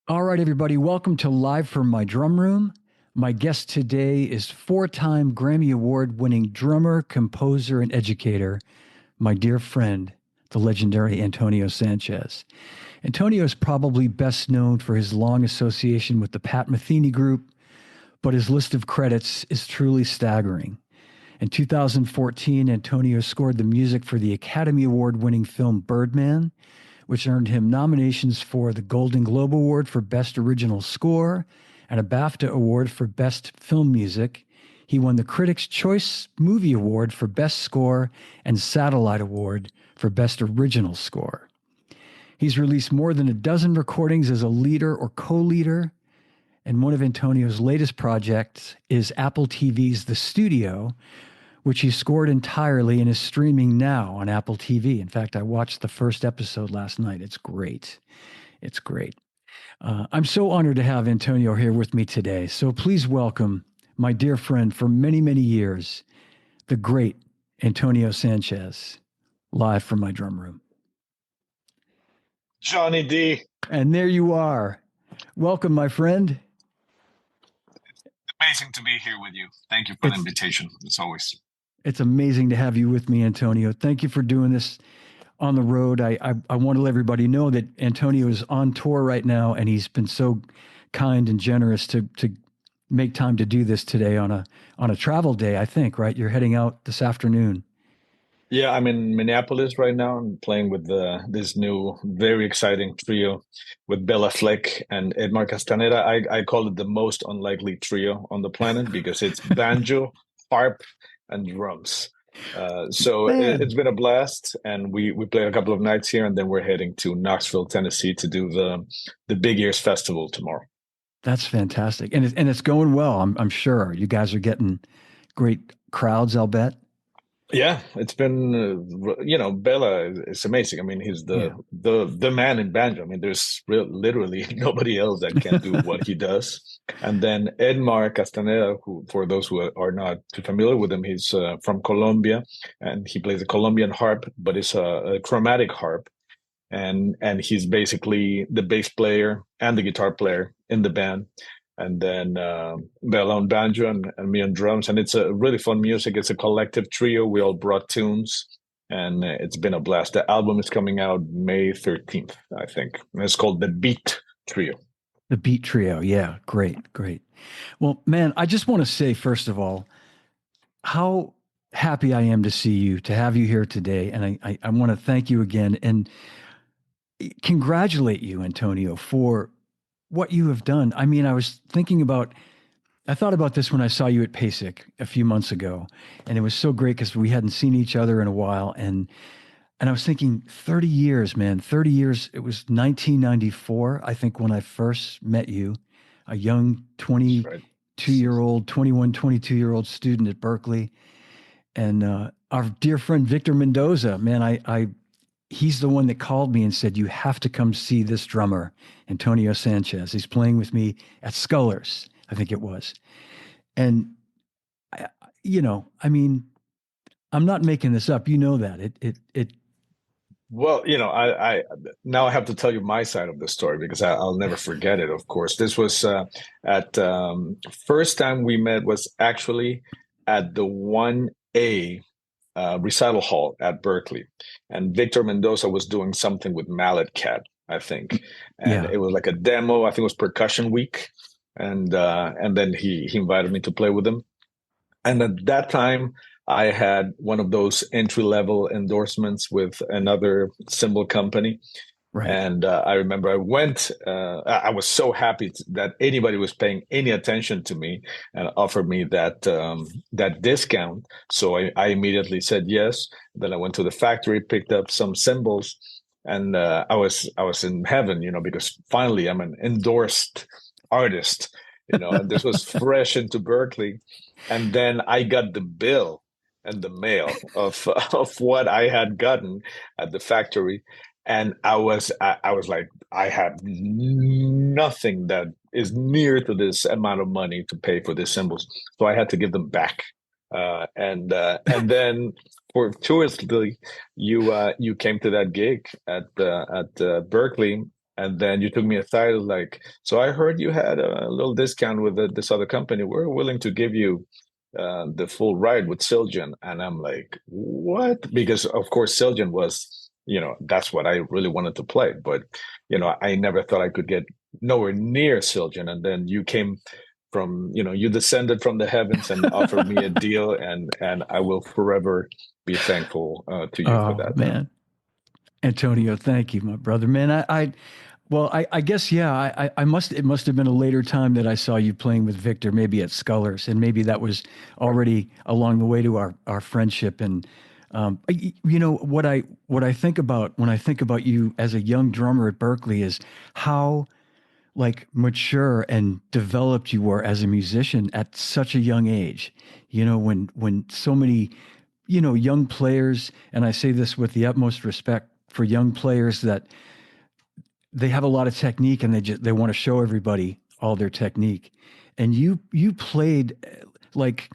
All right, everybody, welcome to Live from My Drum Room. My guest today is four-time Grammy Award winning drummer, composer, and educator, my dear friend, the legendary Antonio Sanchez. Antonio is probably best known for his long association with the Pat Metheny Group, but his list of credits is truly staggering. In 2014, Antonio scored the music for the Academy Award winning film Birdman, which earned him nominations for the Golden Globe Award for Best Original Score and a BAFTA Award for Best Film Music. He won the Critics' Choice Movie Award for Best Score and Satellite Award for Best Original Score. He's released more than a dozen recordings as a leader or co-leader, and one of Antonio's latest projects is Apple TV's The Studio, which he scored entirely and is streaming now on Apple TV. In fact, I watched the first episode last night. It's great. It's great. I'm so honored to have Antonio here with me today. So please welcome my dear friend for many, many years, the great Antonio Sanchez, live from my drum room. Johnny D. And there you are. Welcome, my friend. Amazing to be here with you. Thank you for the invitation, as always. It's amazing to have you with me, Antonio. Thank you for doing this on the road. I want to let everybody know that Antonio is on tour right now, and he's been so kind and generous to make time to do this today on a travel day, I think, right? You're heading out this afternoon. Yeah, I'm in Minneapolis right now. I'm playing with this new, very exciting trio with Bella Fleck and Edmar Castaneda. I call it the most unlikely trio on the planet because it's banjo, harp, and drums. So it's been a blast, and we played a couple of nights here, and then we're heading to Knoxville, Tennessee, to do the Big Ears Festival tomorrow. That's fantastic, and it's going well. I'm sure you guys are getting great crowds. I'll bet. Yeah, it's been Bella is amazing. I mean, he's Yeah. the man in banjo. I mean, there's literally nobody else that can do what he does. And then Edmar Castaneda, who for those who are not too familiar with him, he's from Colombia, and he plays a Colombian harp, but it's a chromatic harp, and he's basically the bass player and the guitar player in the band. And then Bella on banjo and me on drums. And it's a really fun music. It's a collective trio. We all brought tunes, and it's been a blast. The album is coming out May 13th, I think. And it's called The Beat Trio. The Beat Trio. Yeah, great, great. Well, man, I just want to say, first of all, how happy I am to see you, to have you here today. And I want to thank you again and congratulate you, Antonio, for what you have done. I mean, I thought about this when I saw you at PASIC a few months ago, and it was so great because we hadn't seen each other in a while. And I was thinking 30 years, man, 30 years. It was 1994, I think, when I first met you, a young 22-year-old, 21, 22-year-old student at Berkeley. And our dear friend Victor Mendoza, man, he's the one that called me and said, you have to come see this drummer, Antonio Sanchez. He's playing with me at Scullers, I think it was. And, I mean, I'm not making this up. You know that. Well, I now I have to tell you my side of the story because I'll never forget it. Of course, this was at first time we met was actually at the 1A recital hall at Berkeley, and Victor Mendoza was doing something with Mallet Cat, I think, and it was like a demo. I think it was Percussion Week, and then he invited me to play with him, and at that time I had one of those entry level endorsements with another cymbal company. Right. And I remember I went, I was so happy that anybody was paying any attention to me and offered me that discount. So I immediately said yes. Then I went to the factory, picked up some cymbals, and I was in heaven, because finally I'm an endorsed artist, and this was fresh into Berkeley. And then I got the bill and the mail of what I had gotten at the factory, and I was like, I have nothing that is near to this amount of money to pay for these cymbals, so I had to give them back. And then fortuitously, you came to that gig at Berkeley, And then you took me aside, like, so I heard you had a little discount with this other company. We're willing to give you the full ride with Siljan. And I'm like, what? Because of course Siljan was, that's what I really wanted to play. But, I never thought I could get nowhere near Siljan. And then you came from, you descended from the heavens and offered me a deal, and I will forever be thankful to you for Oh that, man. man, Antonio, thank you, my brother. Man, well, I guess yeah, it must have been a later time that I saw you playing with Victor, maybe at Scullers, and maybe that was already along the way to our friendship. And what I think about when I think about you as a young drummer at Berkeley is how like mature and developed you were as a musician at such a young age. When so many young players, and I say this with the utmost respect for young players, that they have a lot of technique and they want to show everybody all their technique. And you played like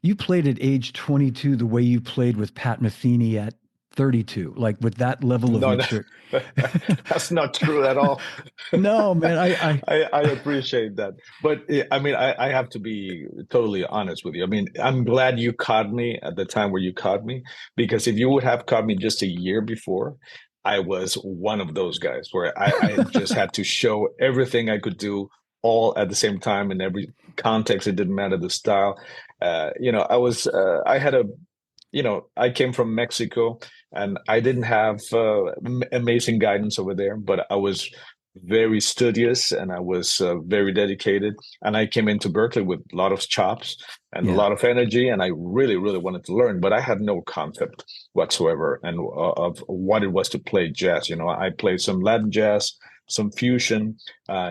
you played at age 22 the way you played with Pat Metheny at 32, like with that level of No, no, mature. that's not true at all. No, man, I I appreciate that. But I mean, I have to be totally honest with you. I mean, I'm glad you caught me at the time where you caught me, because if you would have caught me just a year before, I was one of those guys where I just had to show everything I could do all at the same time in every context. It didn't matter the style. I had I came from Mexico, and I didn't have amazing guidance over there, but I was very studious and I was very dedicated. And I came into Berkeley with a lot of chops and a yeah, lot of energy, and I really, really wanted to learn, but I had no concept whatsoever and of what it was to play jazz. I played some Latin jazz, some fusion,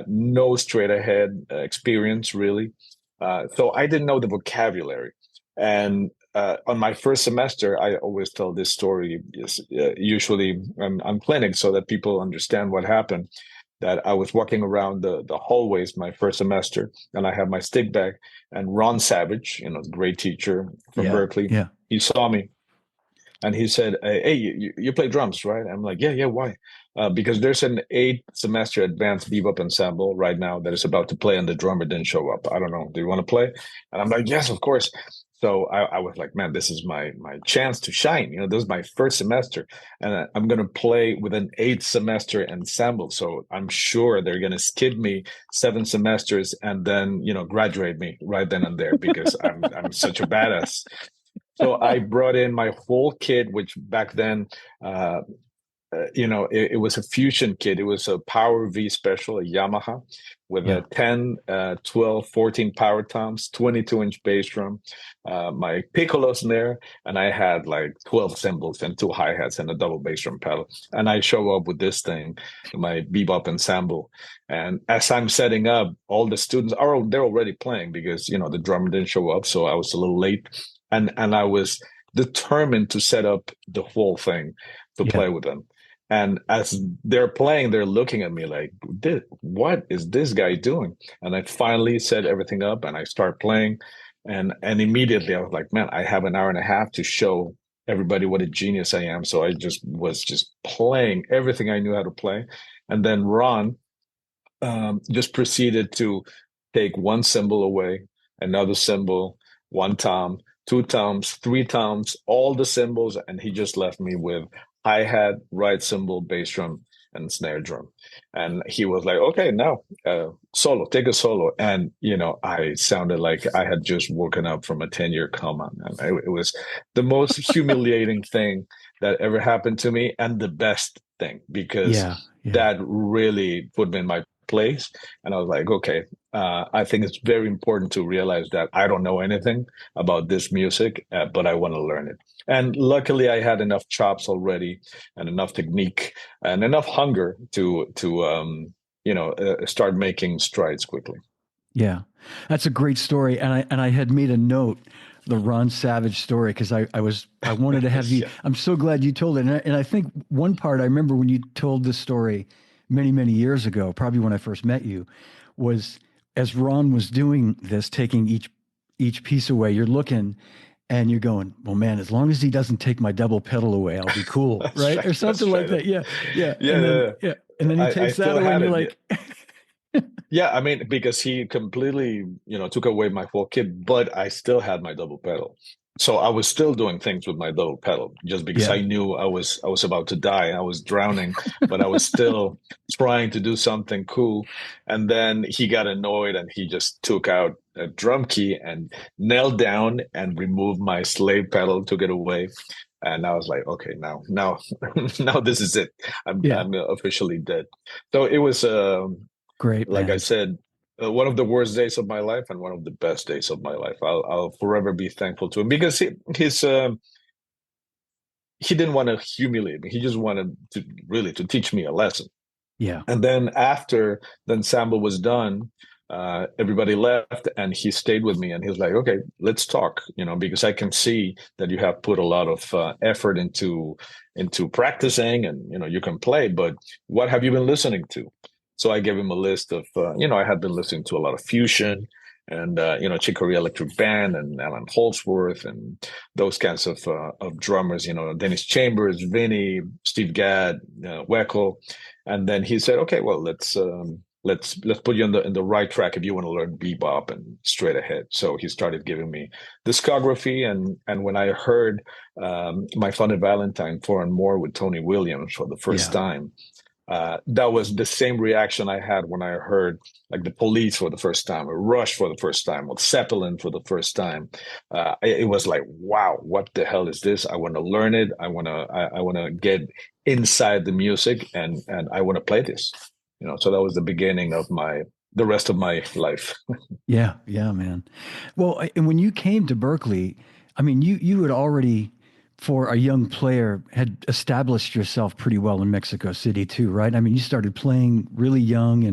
no straight ahead experience really. So I didn't know the vocabulary. And on my first semester, I always tell this story, usually on clinic, so that people understand what happened. That I was walking around the hallways my first semester, and I had my stick bag, and Ron Savage, great teacher from yeah, Berkeley, yeah, he saw me and he said, "Hey, you play drums, right?" I'm like, "Yeah, yeah. Why?" Because there's an 8 semester advanced bebop ensemble right now that is about to play, and the drummer didn't show up. I don't know. Do you want to play? And I'm like, "Yes, of course." So I was like, "Man, this is my chance to shine." This is my first semester, and I'm gonna play with an 8 semester ensemble. So I'm sure they're gonna skip me 7 semesters and then graduate me right then and there, because I'm such a badass. So I brought in my whole kit, which back then, uh, it was a fusion kit. It was a Power V Special, a Yamaha, with yeah. a 10, 12, 14 power toms, 22-inch bass drum, my piccolos in there, and I had like 12 cymbals and 2 hi-hats and a double bass drum pedal. And I show up with this thing, my bebop ensemble. And as I'm setting up, all the students they're already playing, because the drummer didn't show up, so I was a little late. And I was determined to set up the whole thing to Yeah. play with them. And as they're playing, they're looking at me like, what is this guy doing? And I finally set everything up and I start playing. And immediately I was like, man, I have an hour and a half to show everybody what a genius I am. So I was playing everything I knew how to play. And then Ron just proceeded to take one cymbal away, another cymbal, one tom, two toms, three toms, all the cymbals, and he just left me with hi-hat, right cymbal, bass drum, and snare drum. And he was like, okay, now solo, take a solo. And, I sounded like I had just woken up from a 10-year coma. And it was the most humiliating thing that ever happened to me, and the best thing, because Yeah, yeah, that really put me in my place. And I was like, okay, I think it's very important to realize that I don't know anything about this music, but I want to learn it. And luckily, I had enough chops already, and enough technique, and enough hunger to start making strides quickly. yeah. That's a great story, and I had made a note, the Ron Savage story, because I wanted to have you. Yeah. I'm so glad you told it, and I think one part I remember when you told this story many years ago, probably when I first met you, was as Ron was doing this, taking each piece away. You're looking, and you're going, well, man, as long as he doesn't take my double pedal away, I'll be cool, That's right? Or right. something That's like right. that. Yeah, yeah. Yeah, And yeah, then yeah. yeah. And then he I takes that still away, and had you're it. like, Yeah, I mean, because he completely, took away my whole kit, but I still had my double pedal. So I was still doing things with my double pedal just because yeah, I knew I was about to die. I was drowning, but I was still trying to do something cool. And then he got annoyed and he just took out a drum key and knelt down and removed my slave pedal, took it away. And I was like, okay, now, now this is it. yeah, I'm officially dead. So it was great, like I man. said, one of the worst days of my life and one of the best days of my life. I'll forever be thankful to him because he didn't want to humiliate me. He just wanted to really to teach me a lesson. Yeah, And then after the ensemble was done, everybody left, and he stayed with me. And he was like, "Okay, let's talk." Because I can see that you have put a lot of effort into practicing, and you can play. But what have you been listening to? So I gave him a list of, I had been listening to a lot of fusion and Chick Corea Electric Band and Alan Holdsworth and those kinds of drummers. Dennis Chambers, Vinny, Steve Gadd, Weckel. And then he said, "Okay, well, let's put you in the right track if you want to learn bebop and straight ahead." So he started giving me discography, and when I heard My Funny Valentine 4 and More with Tony Williams for the first yeah, time, that was the same reaction I had when I heard like the Police for the first time, or Rush for the first time, or Zeppelin for the first time. It was like, wow, what the hell is this? I want to learn it. I want to get inside the music, and I want to play this. So that was the beginning of the rest of my life. yeah, yeah, man. Well, and when you came to Berkeley, I mean, you had already, for a young player, had established yourself pretty well in Mexico City too, right? I mean, you started playing really young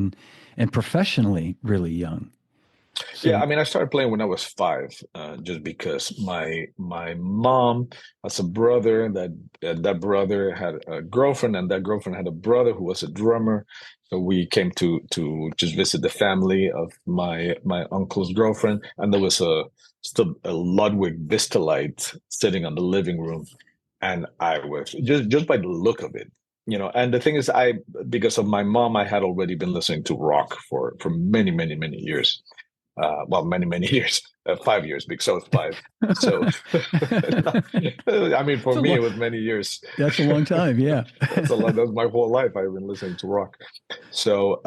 and professionally really young. Yeah, So, I mean, I started playing when I was 5, just because my mom has a brother that brother had a girlfriend, and that girlfriend had a brother who was a drummer. So we came to just visit the family of my uncle's girlfriend, and there was still a Ludwig Vistalite sitting on the living room, and I was just by the look of it. And the thing is, because of my mom, I had already been listening to rock for many, many, many years. Well, many, many years, 5 years, because I was 5. So, I mean, it's for a me, long, it was many years. that's a long time. Yeah. That's a lot. That's my whole life. I've been listening to rock. So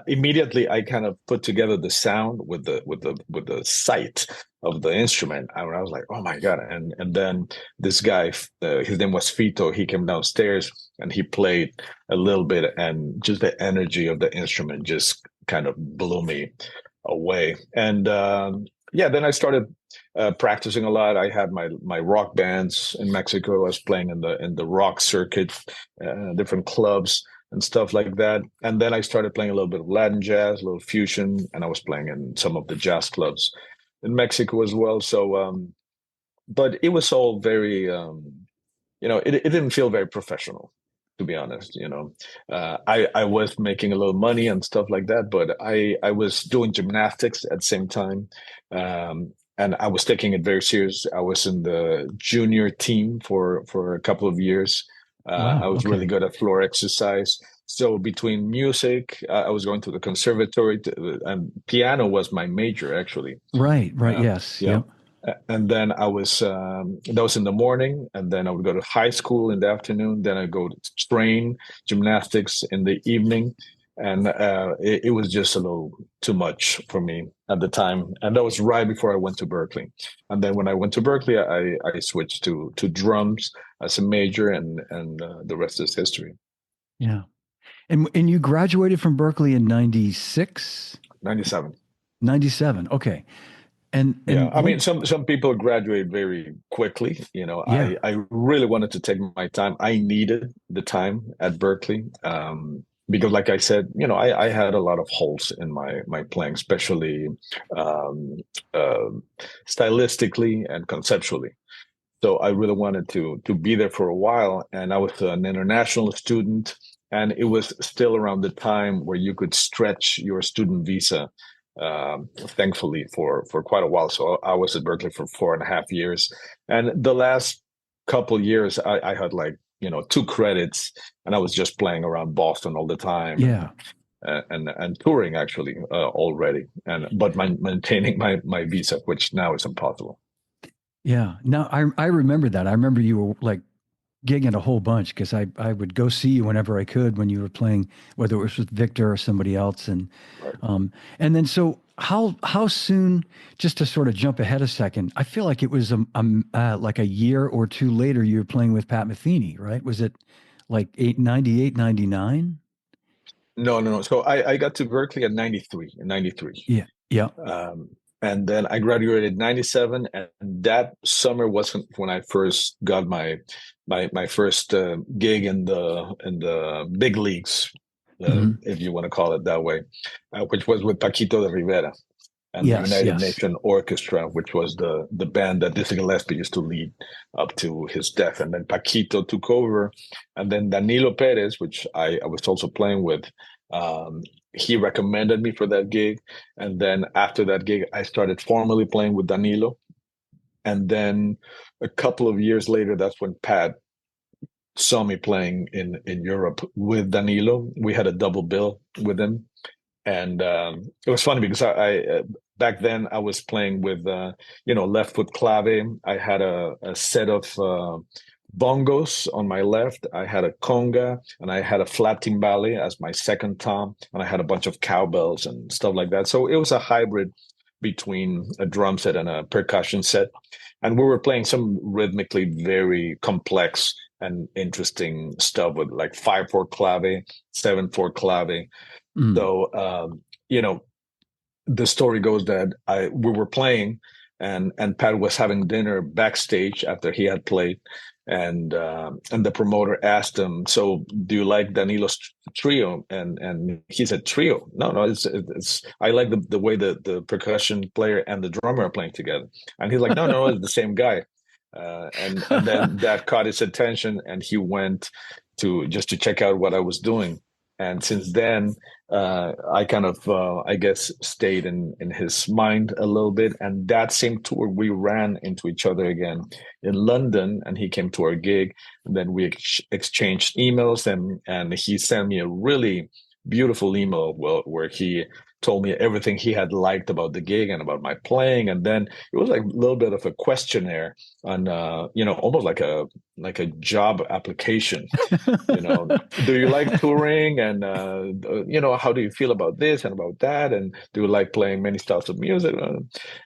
immediately, I kind of put together the sound with the sight of the instrument. I was like, oh my god! And then this guy, his name was Fito. He came downstairs and he played a little bit, and just the energy of the instrument just kind of blew me away. And yeah, then I started practicing a lot. I had my rock bands in Mexico. I was playing in the rock circuit, different clubs and stuff like that. And then I started playing a little bit of Latin jazz, a little fusion, and I was playing in some of the jazz clubs in Mexico as well. So, but it was all very, it didn't feel very professional, to be honest. I was making a little money and stuff like that, but I was doing gymnastics at the same time. And I was taking it very serious. I was in the junior team for a couple of years. I Wow. was really Okay. good at floor exercise. So between music, I was going to the conservatory, and piano was my major, actually. Right. Right. Uh, Yes. yeah. Yep. And then that was in the morning, and then I would go to high school in the afternoon. Then I go to train gymnastics in the evening, and it was just a little too much for me at the time. And that was right before I went to Berkeley. And then when I went to Berkeley, I switched to drums as a major, and the rest is history. Yeah. And you graduated from Berkeley in 96, 97. 97. Okay. Yeah, And I mean, when, some people graduate very quickly. yeah. I really wanted to take my time. I needed the time at Berkeley, because, like I said, I had a lot of holes in my playing, especially um, uh, stylistically and conceptually. So I really wanted to be there for a while, and I was an international student, and it was still around the time where you could stretch your student visa, thankfully, for quite a while. So I was at Berkeley for 4.5 years, and the last couple years I had like two credits, and I was just playing around Boston all the time, Yeah. and touring actually already, and but maintaining my visa, which now is impossible. Yeah. Now I remember that. I remember you were like gigging a whole bunch because I would go see you whenever I could when you were playing, whether it was with Victor or somebody else. Right. And then so how soon, just to sort of jump ahead a second, I feel like it was like a year or two later you were playing with Pat Metheny, right? Was it like 98, 99? No, no, no. So I got to Berkeley at 93, in 93. Yeah. Yeah. Um, and then I graduated 97, and that summer wasn't when I first got my first gig in the big leagues, Hmm. if you want to call it that way, which was with Paquito de Rivera and the Yes. United Yes. Nation Orchestra, which was the band that Dizzy Gillespie used to lead up to his death. And then Paquito took over, and then Danilo Perez, which I was also playing with, um, he recommended me for that gig. And then after that gig, I started formally playing with Danilo. And then a couple of years later, that's when Pat saw me playing in Europe with Danilo. We had a double bill with him, and it was funny because I back then I was playing with left foot clave. I had a set of bongos on my left. I had a conga, and I had a flat timbale as my second tom, and I had a bunch of cowbells and stuff like that. So it was a hybrid between a drum set and a percussion set, and we were playing some rhythmically very complex and interesting stuff with like 5/4 clave, 7/4 clave. Mm. So the story goes that I we were playing, and Pat was having dinner backstage after he had played, and the promoter asked him, "So do you like Danilo's trio?" And he said, "Trio? No, no, it's I like the way the percussion player and the drummer are playing together." And he's like, "No, no, it's the same guy." And then that caught his attention, and he went to just to check out what I was doing. And since then, I kind of, I guess, stayed in his mind a little bit. And that same tour, we ran into each other again in London, and he came to our gig. And then we exchanged emails, and he sent me a really beautiful email where he told me everything he had liked about the gig and about my playing. And then it was like a little bit of a questionnaire on, almost like a job application. Do you like touring, and how do you feel about this and about that, and do you like playing many styles of music?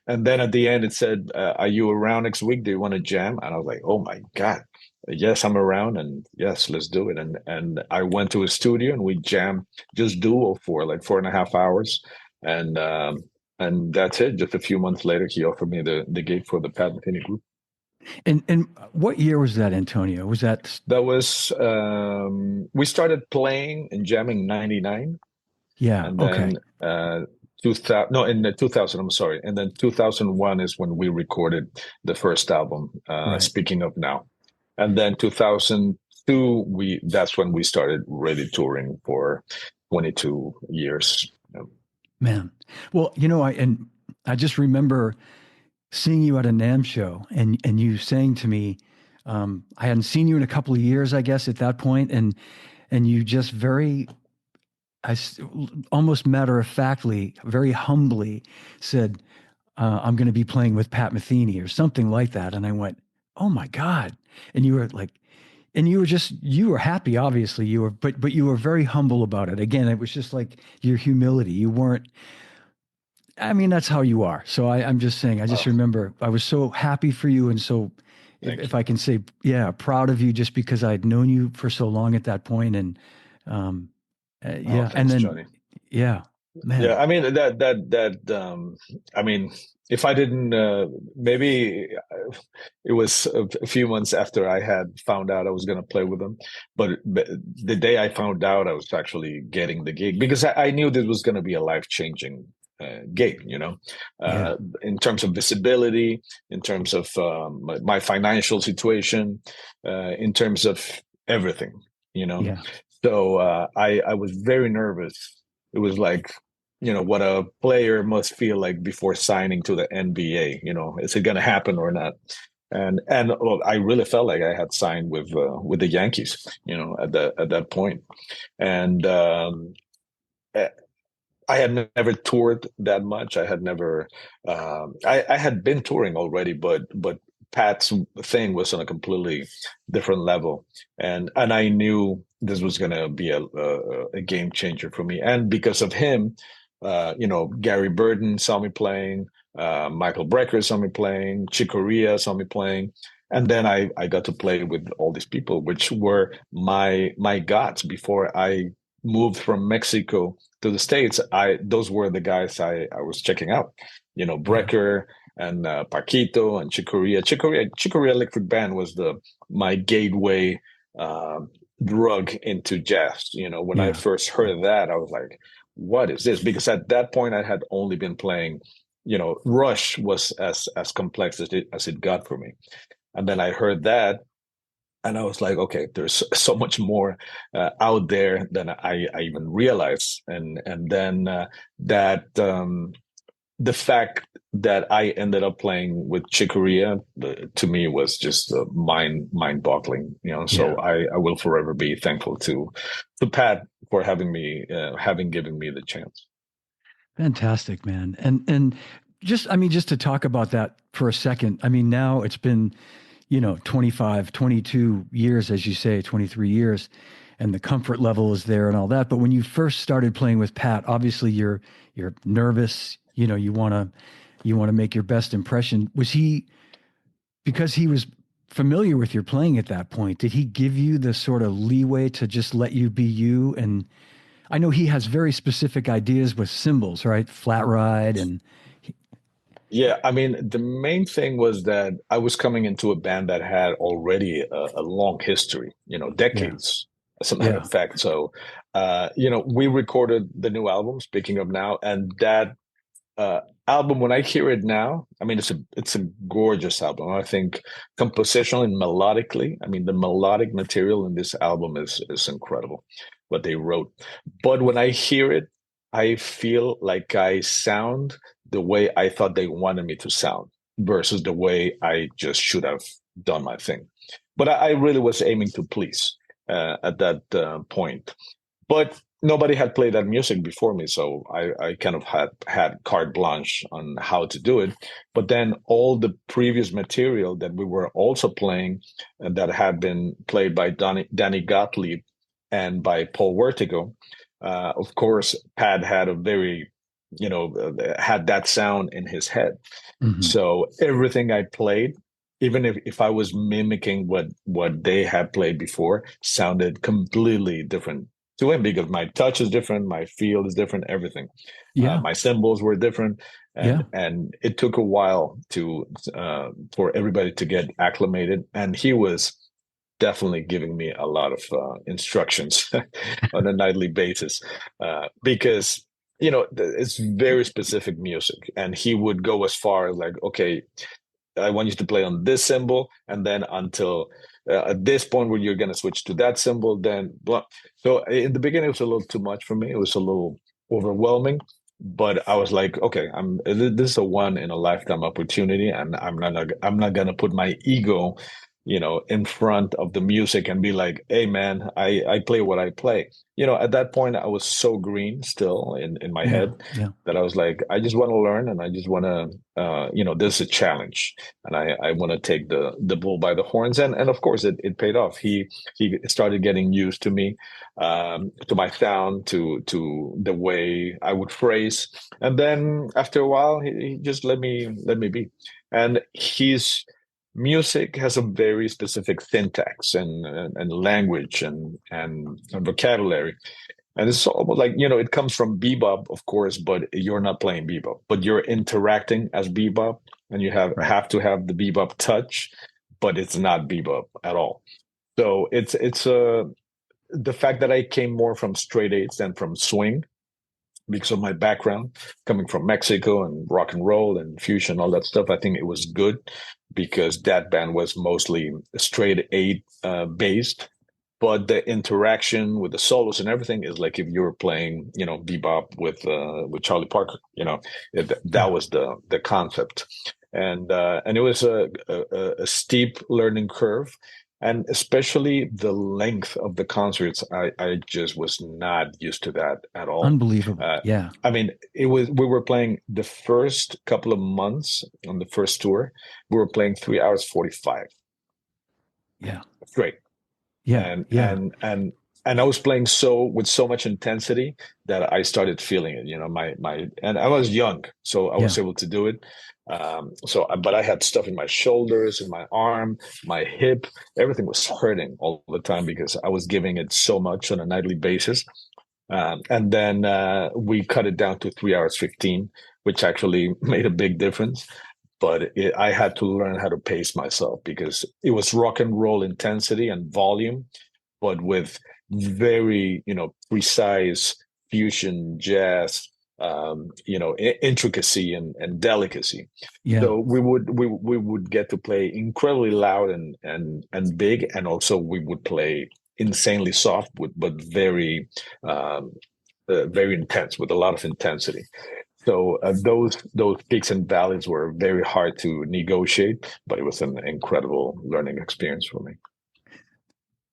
And then at the end it said, are you around next week, do you want to jam? And I was like, oh my god, yes, I'm around, and yes, let's do it. And I went to his studio, and we jammed just duo for like 4.5 hours, and that's it. Just a few months later, he offered me the gig for the Pat Metheny group. And what year was that, Antonio? Was that That was we started playing and jamming 99, yeah, and okay. then 2000, no, in the 2000, I'm sorry, and then 2001 is when we recorded the first album, Right. Speaking of Now. And then 2002, we that's when we started really touring for 22 years. Man. Well, I just remember seeing you at a NAMM show and you saying to me, I hadn't seen you in a couple of years, I guess, at that point, and you just I s- almost matter of factly, very humbly said, I'm going to be playing with Pat Metheny or something like that. And I went, oh my God. And you were like, and you were happy, obviously you were, but you were very humble about it. Again, it was just like your humility. You weren't, I mean, that's how you are. So I'm just saying, I just Oh, remember I was so happy for you. And so thank if you. I can say, yeah, proud of you just because I'd known you for so long at that point. And, um, Oh, yeah. And thanks, then, Johnny. yeah, Yeah, man. I mean I mean, if I didn't, maybe it was a few months after I had found out I was going to play with them, but the day I found out I was actually getting the gig, because I knew this was going to be a life-changing gig, Yeah. in terms of visibility, in terms of my financial situation, in terms of everything, you know. Yeah. So I was very nervous. It was like, what a player must feel like before signing to the NBA. Is it going to happen or not? And well, I really felt like I had signed with the Yankees, at that point. And eh, I had never toured that much. I had never. I had been touring already, but Pat's thing was on a completely different level, and I knew this was going to be a game changer for me. And because of him, Gary Burton saw me playing, Michael Brecker saw me playing, Chick Corea saw me playing. And then I got to play with all these people, which were my gods before I moved from Mexico to the States. Those were the guys I was checking out, Yeah. Brecker and Paquito and Chicoria. Chicoria Electric Band was the my gateway uh, drug into jazz. When I Yeah. first heard that, I was like, "What is this?" Because at that point, I had only been playing. Rush was as complex as it got for me, and then I heard that, and I was like, okay, there's so much more out there than I even realized. And then that the fact that I ended up playing with Chick Corea, to me was just mind boggling. So Yeah. I will forever be thankful to Pat for having given me the chance. Fantastic, man. And just I mean just to talk about that for a second. I mean now it's been, 25, 22 years as you say, 23 years and the comfort level is there and all that. But when you first started playing with Pat, obviously you're nervous, you want to make your best impression. Was he because he was familiar with your playing at that point, did he give you the sort of leeway to just let you be you? And I know he has very specific ideas with cymbals, right? Flat ride and Yeah, I mean, the main thing was that I was coming into a band that had already a long history, yeah, decades, as a matter yeah. of fact. So, we recorded the new album, speaking of now, and that uh, album, when I hear it now, I mean, it's a gorgeous album. I think compositionally and melodically, I mean, the melodic material in this album is incredible, what they wrote. But when I hear it, I feel like I sound the way I thought they wanted me to sound versus the way I just should have done my thing. But I really was aiming to please at that point. But nobody had played that music before me, so I kind of had carte blanche on how to do it. But then all the previous material that we were also playing, that had been played by Danny Gottlieb and by Paul Vertigo, of course, Pat had a very, had that sound in his head. Hmm. So everything I played, even if I was mimicking what they had played before, sounded completely different to him because my touch is different, my feel is different, everything. Yeah, My cymbals were different, yeah, and it took a while to for everybody to get acclimated. And he was definitely giving me a lot of instructions on a nightly basis because it's very specific music, and he would go as far as like, okay, I want you to play on this cymbal, and then until at this point where you're going to switch to that cymbal, then blah. So in the beginning, it was a little too much for me. It was a little overwhelming, but I was like, okay, this is a one in a lifetime opportunity, and I'm not going to put my ego, in front of the music and be like, hey man, I play what I play. At that point, I was so green still in my yeah, head yeah, that I was like, I just want to learn, and I just want to, this is a challenge, and I want to take the bull by the horns, and of course it paid off. He started getting used to me, to my sound, to the way I would phrase, and then after a while, he just let me be, and his music has a very specific syntax and language and vocabulary, and it's almost like, it comes from bebop, of course, but you're not playing bebop, but you're interacting as bebop, and you have right. have to have the bebop touch, but it's not bebop at all. So it's the fact that I came more from straight eights than from swing because of my background coming from Mexico and rock and roll and fusion, all that stuff. I think it was good because that band was mostly straight eight based, but the interaction with the solos and everything is like if you were playing, bebop with Charlie Parker. That Yeah, was the concept. and it was a steep learning curve, and especially the length of the concerts. I just was not used to that at all. Unbelievable. Uh, Yeah. I mean, it was we were playing the first couple of months on the first tour. We were playing 3 hours 45 Yeah. straight, Yeah. and Yeah. I was playing so with so much intensity that I started feeling it. And I was young, so I was Yeah. able to do it. But I had stuff in my shoulders, in my arm, my hip. Everything was hurting all the time because I was giving it so much on a nightly basis. And then we cut it down to 3 hours 15, which actually made a big difference. But I had to learn how to pace myself because it was rock and roll intensity and volume, but with very, precise fusion jazz, intricacy and delicacy. Yeah. So we would get to play incredibly loud and big, and also we would play insanely soft, but very intense with a lot of intensity. So those peaks and valleys were very hard to negotiate, but it was an incredible learning experience for me.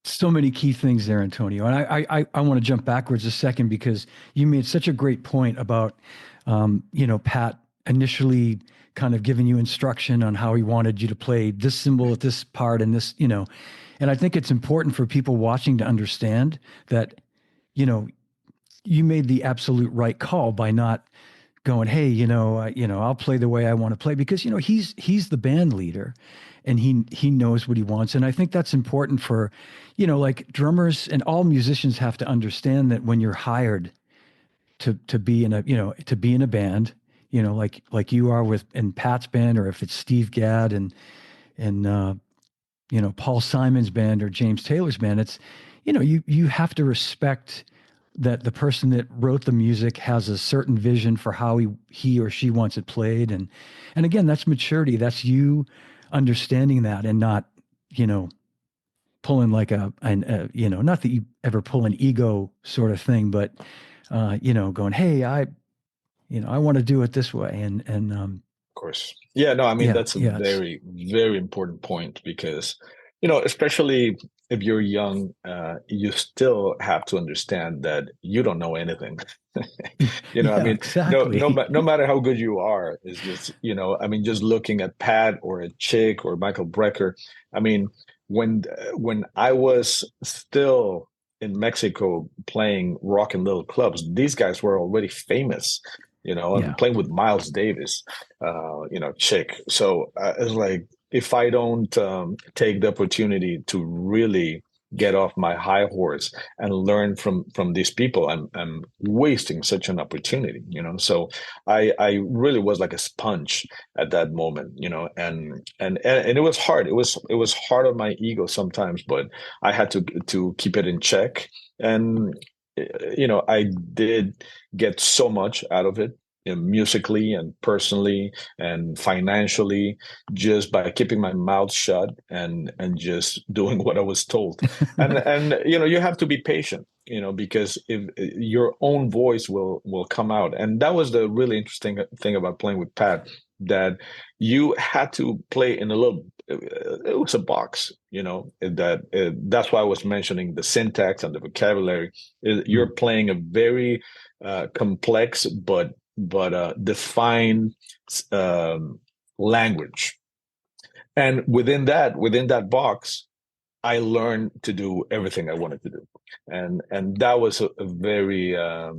So many key things there, Antonio. And I want to jump backwards a second because you made such a great point about, Pat initially kind of giving you instruction on how he wanted you to play this symbol at this part and this, and I think it's important for people watching to understand that, you know, you made the absolute right call by not going, hey, I'll play the way I want to play because he's the band leader, and he knows what he wants, and I think that's important for, like drummers and all musicians have to understand that when you're hired to be in a to be in a band, like you are with in Pat's band, or if it's Steve Gadd and Paul Simon's band or James Taylor's band, it's you have to respect that the person that wrote the music has a certain vision for how he or she wants it played, and again, that's maturity. That's you understanding that and not pulling like not that you ever pull an ego sort of thing, but going, hey, I want to do it this way, and Of course. Yeah, no, I mean, yeah, that's a yeah, it's very, very important point because, especially if you're young, you still have to understand that you don't know anything. I yeah, mean, exactly. no matter how good you are, is just, I mean, just looking at Pat or a Chick or Michael Brecker. I mean, when I was still in Mexico playing rock and little clubs, these guys were already famous. I'm Yeah. playing with Miles Davis, Chick. So it's like if I don't take the opportunity to really get off my high horse and learn from these people, I'm wasting such an opportunity. So I really was like a sponge at that moment, and it was hard. It was hard on my ego sometimes, but I had to keep it in check. And I did get so much out of it, musically and personally and financially, just by keeping my mouth shut and just doing what I was told. And you have to be patient, because if your own voice will come out. And that was the really interesting thing about playing with Pat, that you had to play in a little, it was a box, that's why I was mentioning the syntax and the vocabulary. You're Mm. playing a very complex but defined language, and within that box, I learned to do everything I wanted to do, and that was a very uh,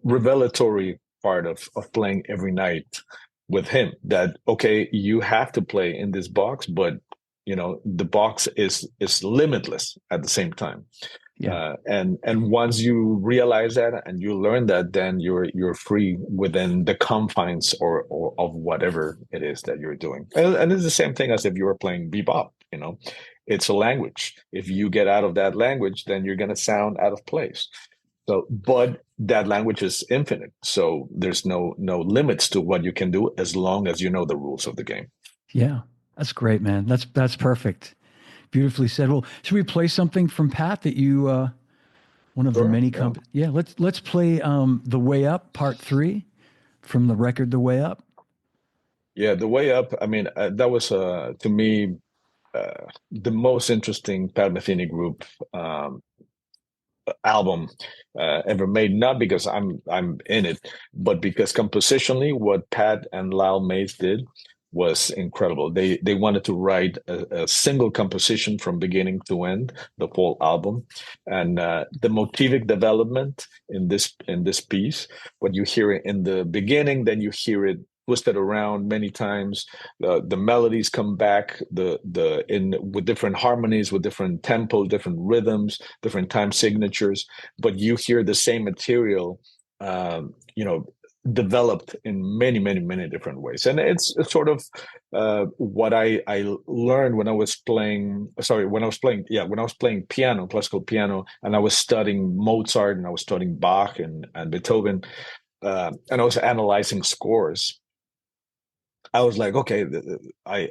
revelatory part of playing every night with him. That okay, you have to play in this box, but the box is limitless at the same time. Yeah. And once you realize that and you learn that, then you're free within the confines or of whatever it is that you're doing. And it's the same thing as if you were playing bebop. It's a language. If you get out of that language, then you're going to sound out of place. So, but that language is infinite. So there's no limits to what you can do as long as you know the rules of the game. Yeah. That's great, man. That's perfect. Beautifully said. Well, should we play something from Pat that you one of the Sure. many Yeah. yeah, let's play The Way Up Part 3 from the record The Way Up. Yeah, the way up. I mean, that was to me the most interesting Pat Metheny group album ever made. Not because I'm in it, but because compositionally, what Pat and Lyle Mays did was incredible. They wanted to write a single composition from beginning to end, the whole album, and the motivic development in this piece. When you hear it in the beginning, then you hear it twisted around many times. The melodies come back the in with different harmonies, with different tempo, different rhythms, different time signatures, but you hear the same material, you know, developed in many different ways. And it's sort of what I learned when I was playing. Sorry, when I was playing piano, classical piano, and I was studying Mozart and I was studying Bach and Beethoven, and I was analyzing scores. I was like, okay,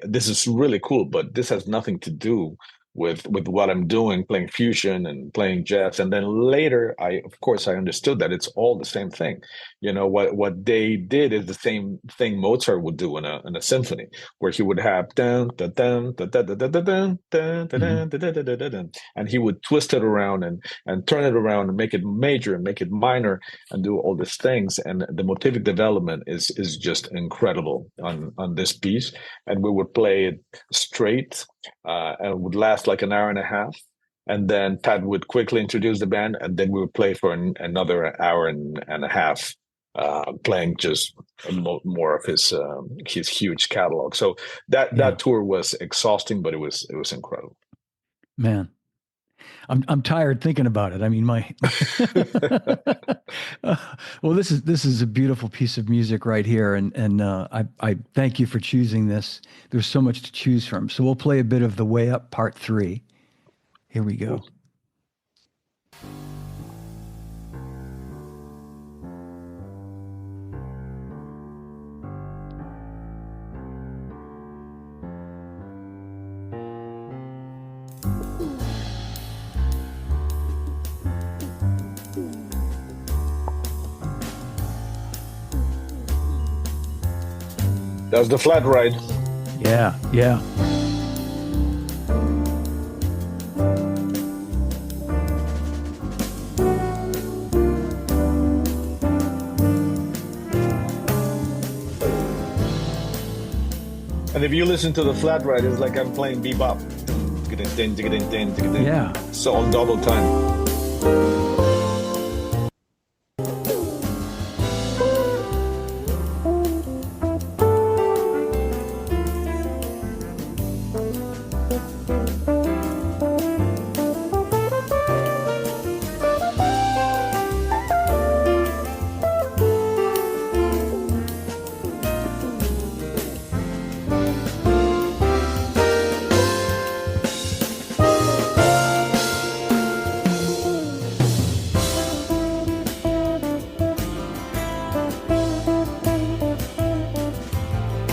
this is really cool, but this has nothing to do with what I'm doing, playing fusion and playing jazz. And then later, of course I understood that it's all the same thing. You know, what they did is the same thing Mozart would do in a symphony, where he would have dun dun dun dun dun dun dun dun dun dun Hmm. dun dun dun dun dun, and he would twist it around and turn it around and make it major and make it minor and do all these things. And the motivic development is just incredible on this piece. And we would play it straight, and it would last like an hour and a half. And then Pat would quickly introduce the band, and then we would play for another hour and a half, playing just more of his huge catalog. So Yeah, that tour was exhausting, but it was incredible. man. I'm tired thinking about it. I mean, my well, this is a beautiful piece of music right here, and I thank you for choosing this. There's so much to choose from. So we'll play a bit of the Way Up Part 3. Here we go. That was the flat ride. Yeah, yeah. And if you listen to the flat ride, it's like I'm playing bebop. Yeah. So on double time.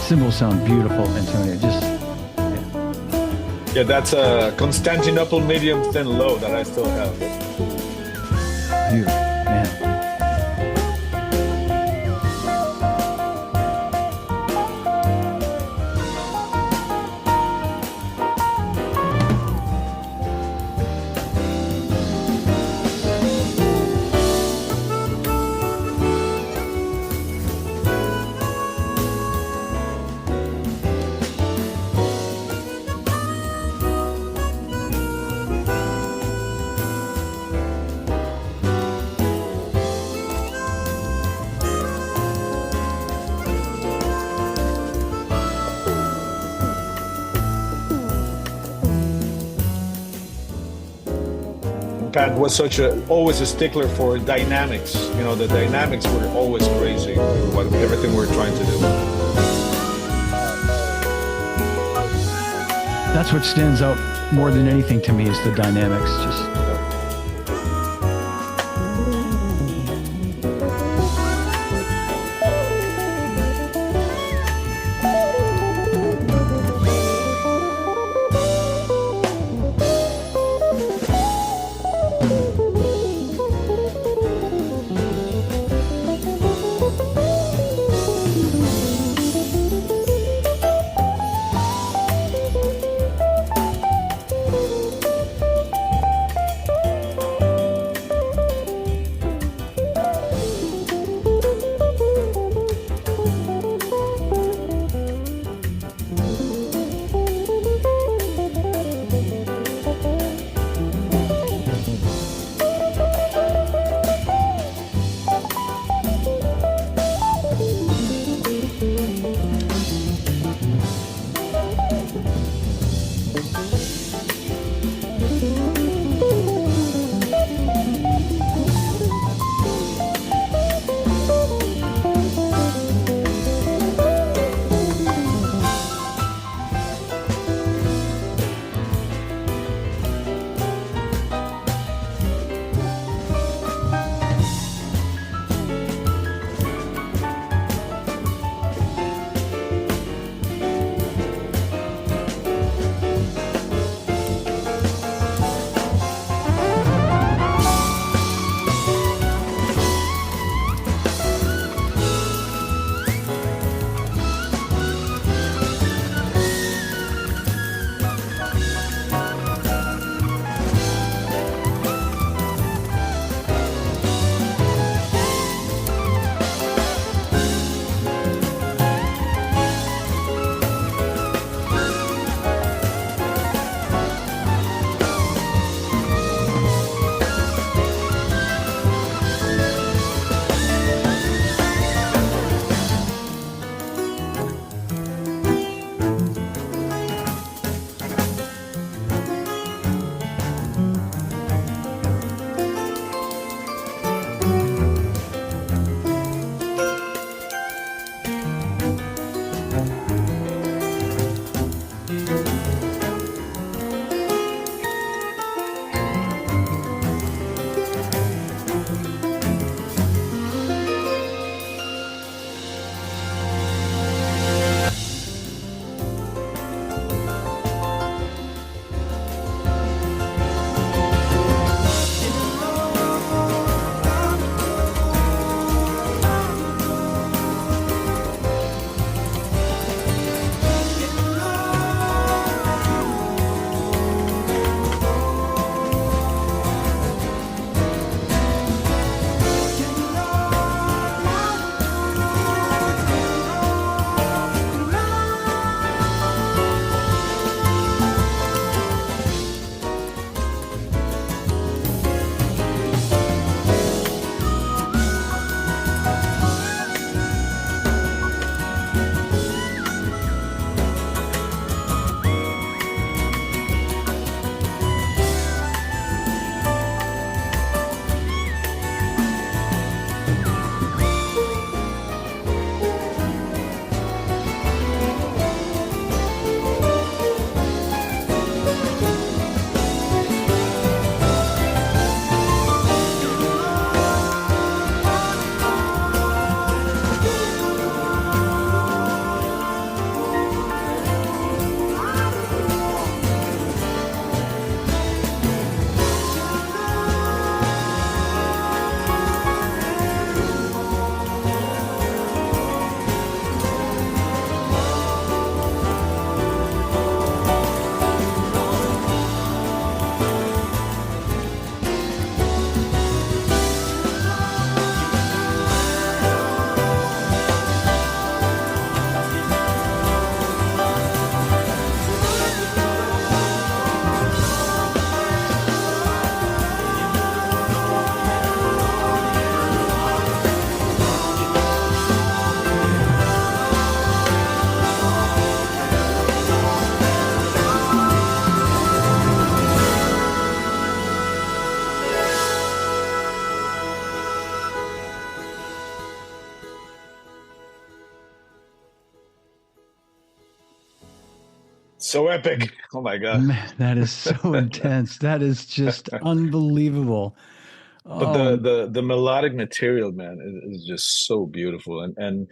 Cymbals sound beautiful, Antonio. Just Yeah, that's a Constantinople medium thin low that I still have. beautiful, man. Pat was always a stickler for dynamics. You know, the dynamics were always crazy. Everything we're trying to do. That's what stands out more than anything to me is the dynamics. Just So epic. Oh my God. Man, that is so intense. That is just unbelievable. But Oh, the melodic material, man, is just so beautiful. And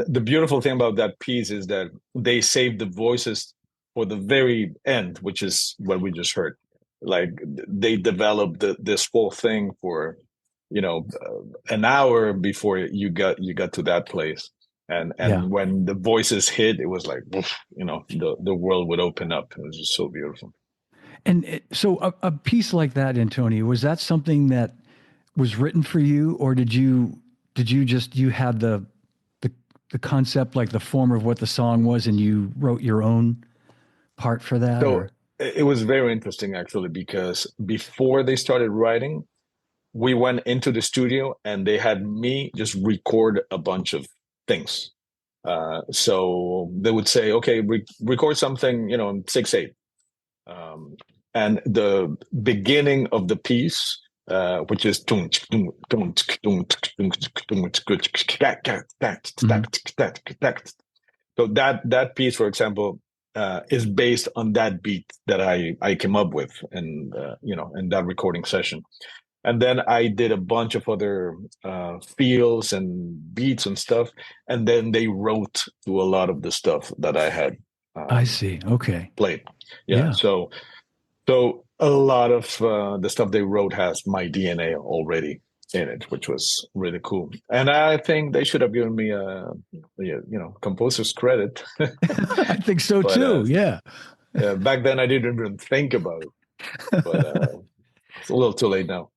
the beautiful thing about that piece is that they saved the voices for the very end, which is what we just heard. Like they developed this whole thing for, an hour before you got to that place. yeah. And when the voices hit, it was like, woof, the world would open up. It was just so beautiful. And so a piece like that, Antonio, was that something that was written for you, or did you just you had the the concept, like the form of what the song was, and you wrote your own part for that, So or it was very interesting actually because before they started writing, we went into the studio and they had me just record a bunch of things. So they would say, okay, record something, in 6/8. Um, and the beginning of the piece, which is Mhm. so that piece, for example, is based on that beat that I came up with, and in that recording session. And then I did a bunch of other feels and beats and stuff, and then they wrote to a lot of the stuff that I had I um, see. Okay. played. Yeah, Yeah. so a lot of the stuff they wrote has my DNA already in it, which was really cool. And I think they should have given me composer's credit. I think so But too. Yeah. back then I didn't even think about it. But it's a little too late now.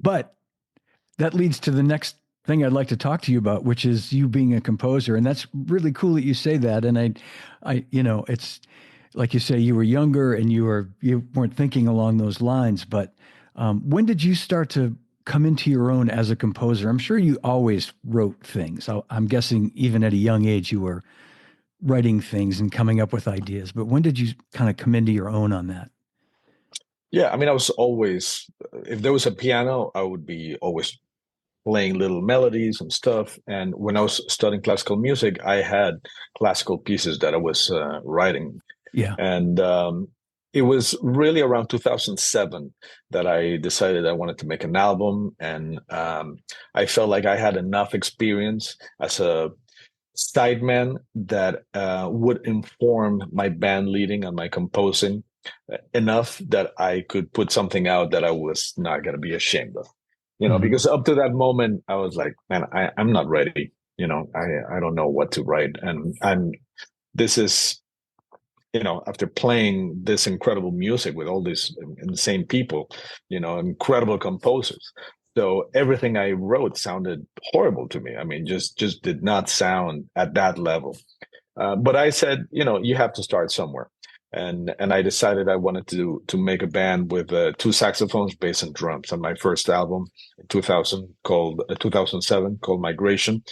But that leads to the next thing I'd like to talk to you about, which is you being a composer. And that's really cool that you say that. And it's like you say, you were younger and you weren't thinking along those lines. But when did you start to come into your own as a composer? I'm sure you always wrote things. I'm guessing even at a young age you were writing things and coming up with ideas. But when did you kind of come into your own on that? Yeah, I mean, I was always, if there was a piano, I would be always playing little melodies and stuff. And when I was studying classical music, I had classical pieces that I was writing. Yeah, And it was really around 2007 that I decided I wanted to make an album. And I felt like I had enough experience as a sideman that would inform my band leading and my composing enough that I could put something out that I was not going to be ashamed of. hmm, Because up to that moment, I was like, man, I'm not ready. I don't know what to write. And this is, after playing this incredible music with all these insane people, incredible composers. So everything I wrote sounded horrible to me. I mean, just did not sound at that level. But I said, you have to start somewhere, and I decided I wanted to make a band with two saxophones, bass, and drums. On my first album, in 2007, called Migration.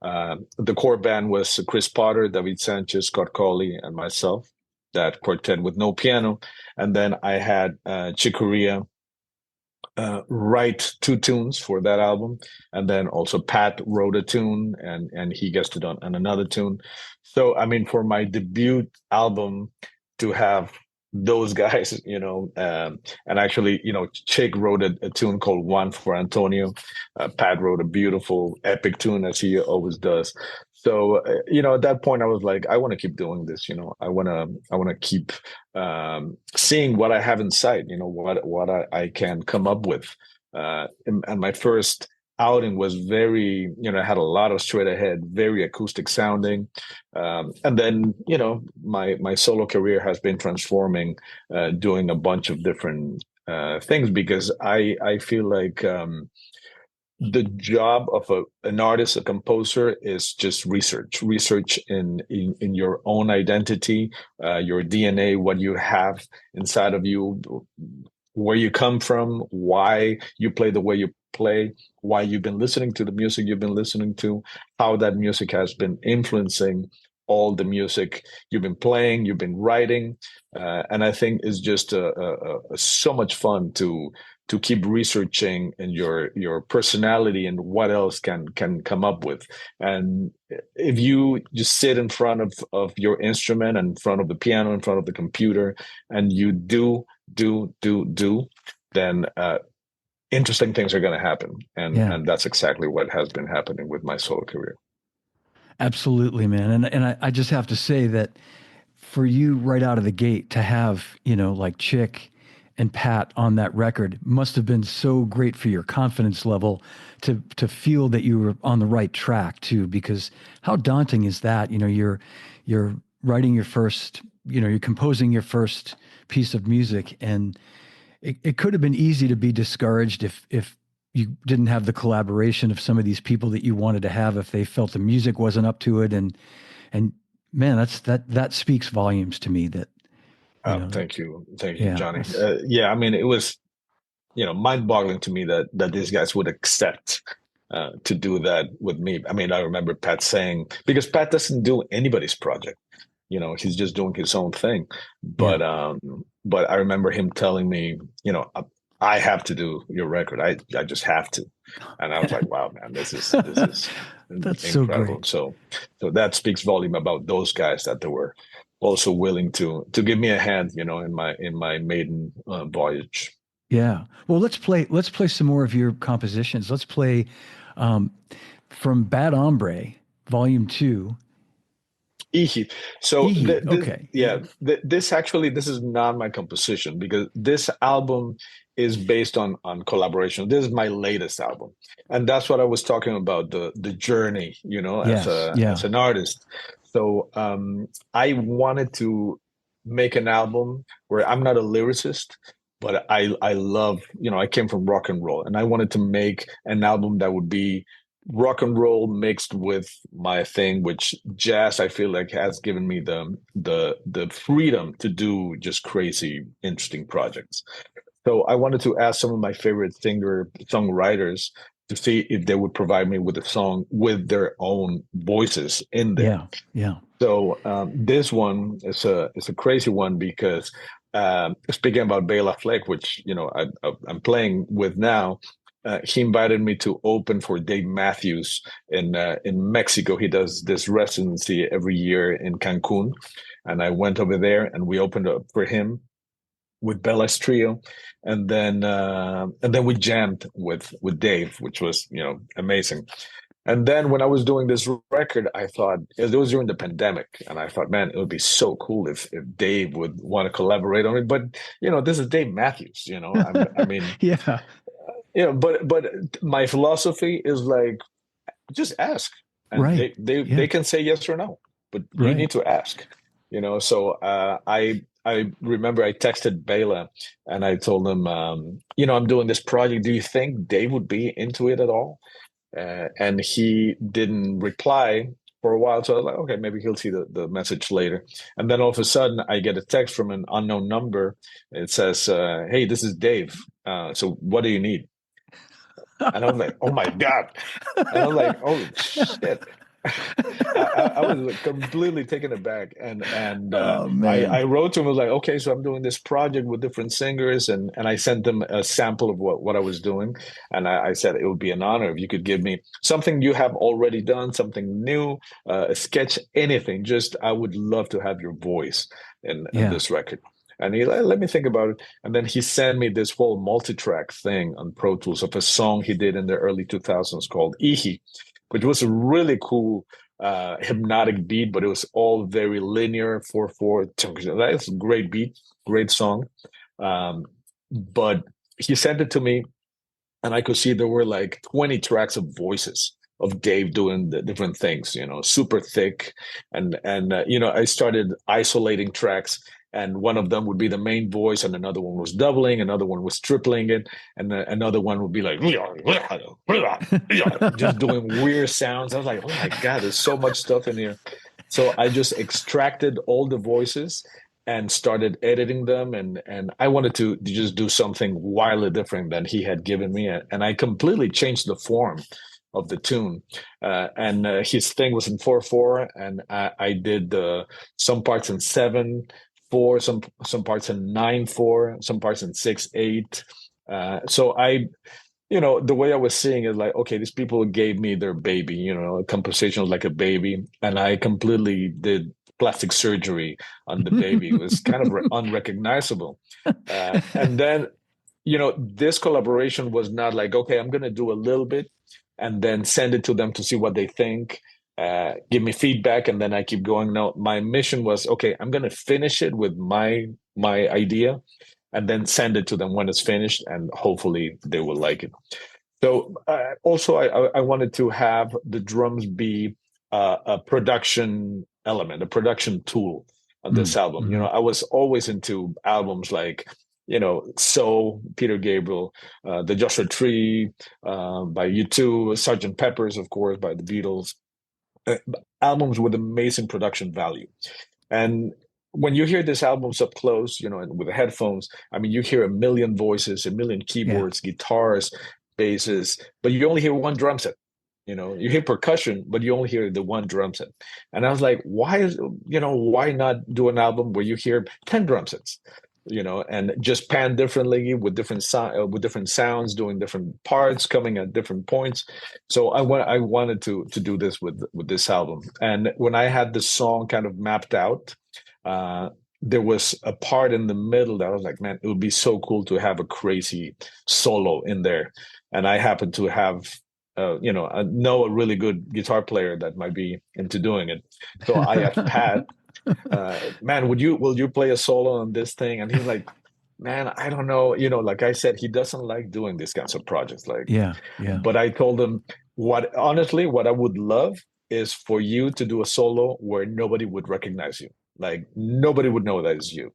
The core band was Chris Potter, David Sanchez, Scott Colley, and myself. That quartet with no piano, and then I had Chick Corea write two tunes for that album, and then also Pat wrote a tune, and he guested on another tune. So I mean, for my debut album, to have those guys, and actually, Chick wrote a tune called "One for Antonio." Pat wrote a beautiful, epic tune as he always does. So at that point, I was like, I want to keep doing this. I want to keep seeing what I have inside, what I can come up with. And my first outing was very, I had a lot of straight ahead, very acoustic sounding. And then, my solo career has been transforming, doing a bunch of different things because I feel like the job of an artist, a composer, is just research in your own identity, your DNA, what you have inside of you, where you come from, why you play the way you play, why you've been listening to the music you've been listening to, how that music has been influencing all the music you've been playing, you've been writing, and I think it's just so much fun to keep researching and your personality and what else can come up with. And if you just sit in front of your instrument, and in front of the piano, in front of the computer, and you do, then interesting things are going to happen. Yeah. And that's exactly what has been happening with my solo career. Absolutely, man. And I just have to say that for you right out of the gate to have, like Chick and Pat on that record must have been so great for your confidence level to feel that you were on the right track too, because how daunting is that? You're writing your first, you're composing your first piece of music, and it could have been easy to be discouraged if you didn't have the collaboration of some of these people that you wanted to have, if they felt the music wasn't up to it. And man, that speaks volumes to me that, that, Thank you, yeah, Johnny. Yeah, I mean, it was mind-boggling to me that these guys would accept to do that with me. I mean, I remember Pat saying, because Pat doesn't do anybody's project, he's just doing his own thing. yeah, But I remember him telling me, I have to do your record. I just have to. And I was like, wow, man, this is that's so incredible. great. So that speaks volume about those guys, that they were also willing to give me a hand, in my maiden voyage. Yeah. Well, let's play some more of your compositions. Let's play um, from Bad Hombre, Volume 2. Ihi. So Ihi. this, Okay. yeah, this is not my composition, because this album is based on collaboration. This is my latest album, and that's what I was talking about, the journey, as Yes. a Yeah. as an artist. So I wanted to make an album where I'm not a lyricist, but I love, I came from rock and roll, and I wanted to make an album that would be rock and roll mixed with my thing, which jazz I feel like has given me the freedom to do just crazy, interesting projects. So I wanted to ask some of my favorite singer songwriters to see if they would provide me with a song with their own voices in there. Yeah. Yeah. So this one is a crazy one, because speaking about Bela Fleck, which I'm playing with now, he invited me to open for Dave Matthews in Mexico. He does this residency every year in Cancun, and I went over there and we opened up for him with Bella's trio, and then we jammed with Dave, which was amazing. And then when I was doing this record, I thought it was during the pandemic, and I thought, man, it would be so cool if Dave would want to collaborate on it. But this is Dave Matthews. I mean, Yeah. but my philosophy is like, just ask, and Right. they Yeah. can say yes or no, but you Right. need to ask. So I remember I texted Bela and I told him, I'm doing this project. Do you think Dave would be into it at all? And he didn't reply for a while. So I was like, okay, maybe he'll see the message later. And then all of a sudden, I get a text from an unknown number. It says, hey, this is Dave. So what do you need? And I was like, oh my God. And I was like, oh shit. I was like completely taken aback, and Oh I man. wrote to him. I was like, okay, so I'm doing this project with different singers, and I sent them a sample of what I was doing, and I said it would be an honor if you could give me something you have already done, something new, a sketch, anything. Just I would love to have your voice in Yeah. this record. And he let me think about it, and then he sent me this whole multi-track thing on Pro Tools of a song he did in the early 2000s called Ihi, which was a really cool hypnotic beat, but it was all very linear, 4/4. That's a great beat, great song. Um, but he sent it to me, and I could see there were like 20 tracks of voices of Dave doing the different things, super thick, and I started isolating tracks. And one of them would be the main voice, and another one was doubling, another one was tripling it, and another one would be like just doing weird sounds. I was like, oh my God, there's so much stuff in here. So I just extracted all the voices and started editing them, and I wanted to just do something wildly different than he had given me, and I completely changed the form of the tune. And his thing was in 4/4, and I did some parts in 7/4, some parts in 9/4, some parts in 6/8. So the way I was seeing it, like, okay, these people gave me their baby, a composition was like a baby, and I completely did plastic surgery on the baby. It was kind of unrecognizable. And then, this collaboration was not like, okay, I'm going to do a little bit and then send it to them to see what they think, give me feedback, and then I keep going. No, my mission was, okay, I'm going to finish it with my idea and then send it to them when it's finished, and hopefully they will like it. So also, I wanted to have the drums be a production element, a production tool on this album. Mm-hmm. I was always into albums like, So, Peter Gabriel, The Joshua Tree by U2, Sgt. Pepper's, of course, by the Beatles. Albums with amazing production value. And when you hear these albums up close, and with the headphones, I mean, you hear a million voices, a million keyboards, guitars, basses, but you only hear one drum set. You hear percussion, but you only hear the one drum set. And I was like, why not do an album where you hear 10 drum sets? And just pan differently with different sounds, doing different parts, coming at different points. So I wanted to do this with this album. And when I had the song kind of mapped out, there was a part in the middle that I was like, man, it would be so cool to have a crazy solo in there. And I happen to have, I know a really good guitar player that might be into doing it. So I asked Pat, man, will you play a solo on this thing? And he's like, man, I don't know. Like I said, he doesn't like doing these kinds of projects. Like, yeah. But I told him, what I would love is for you to do a solo where nobody would recognize you. Like nobody would know that is you.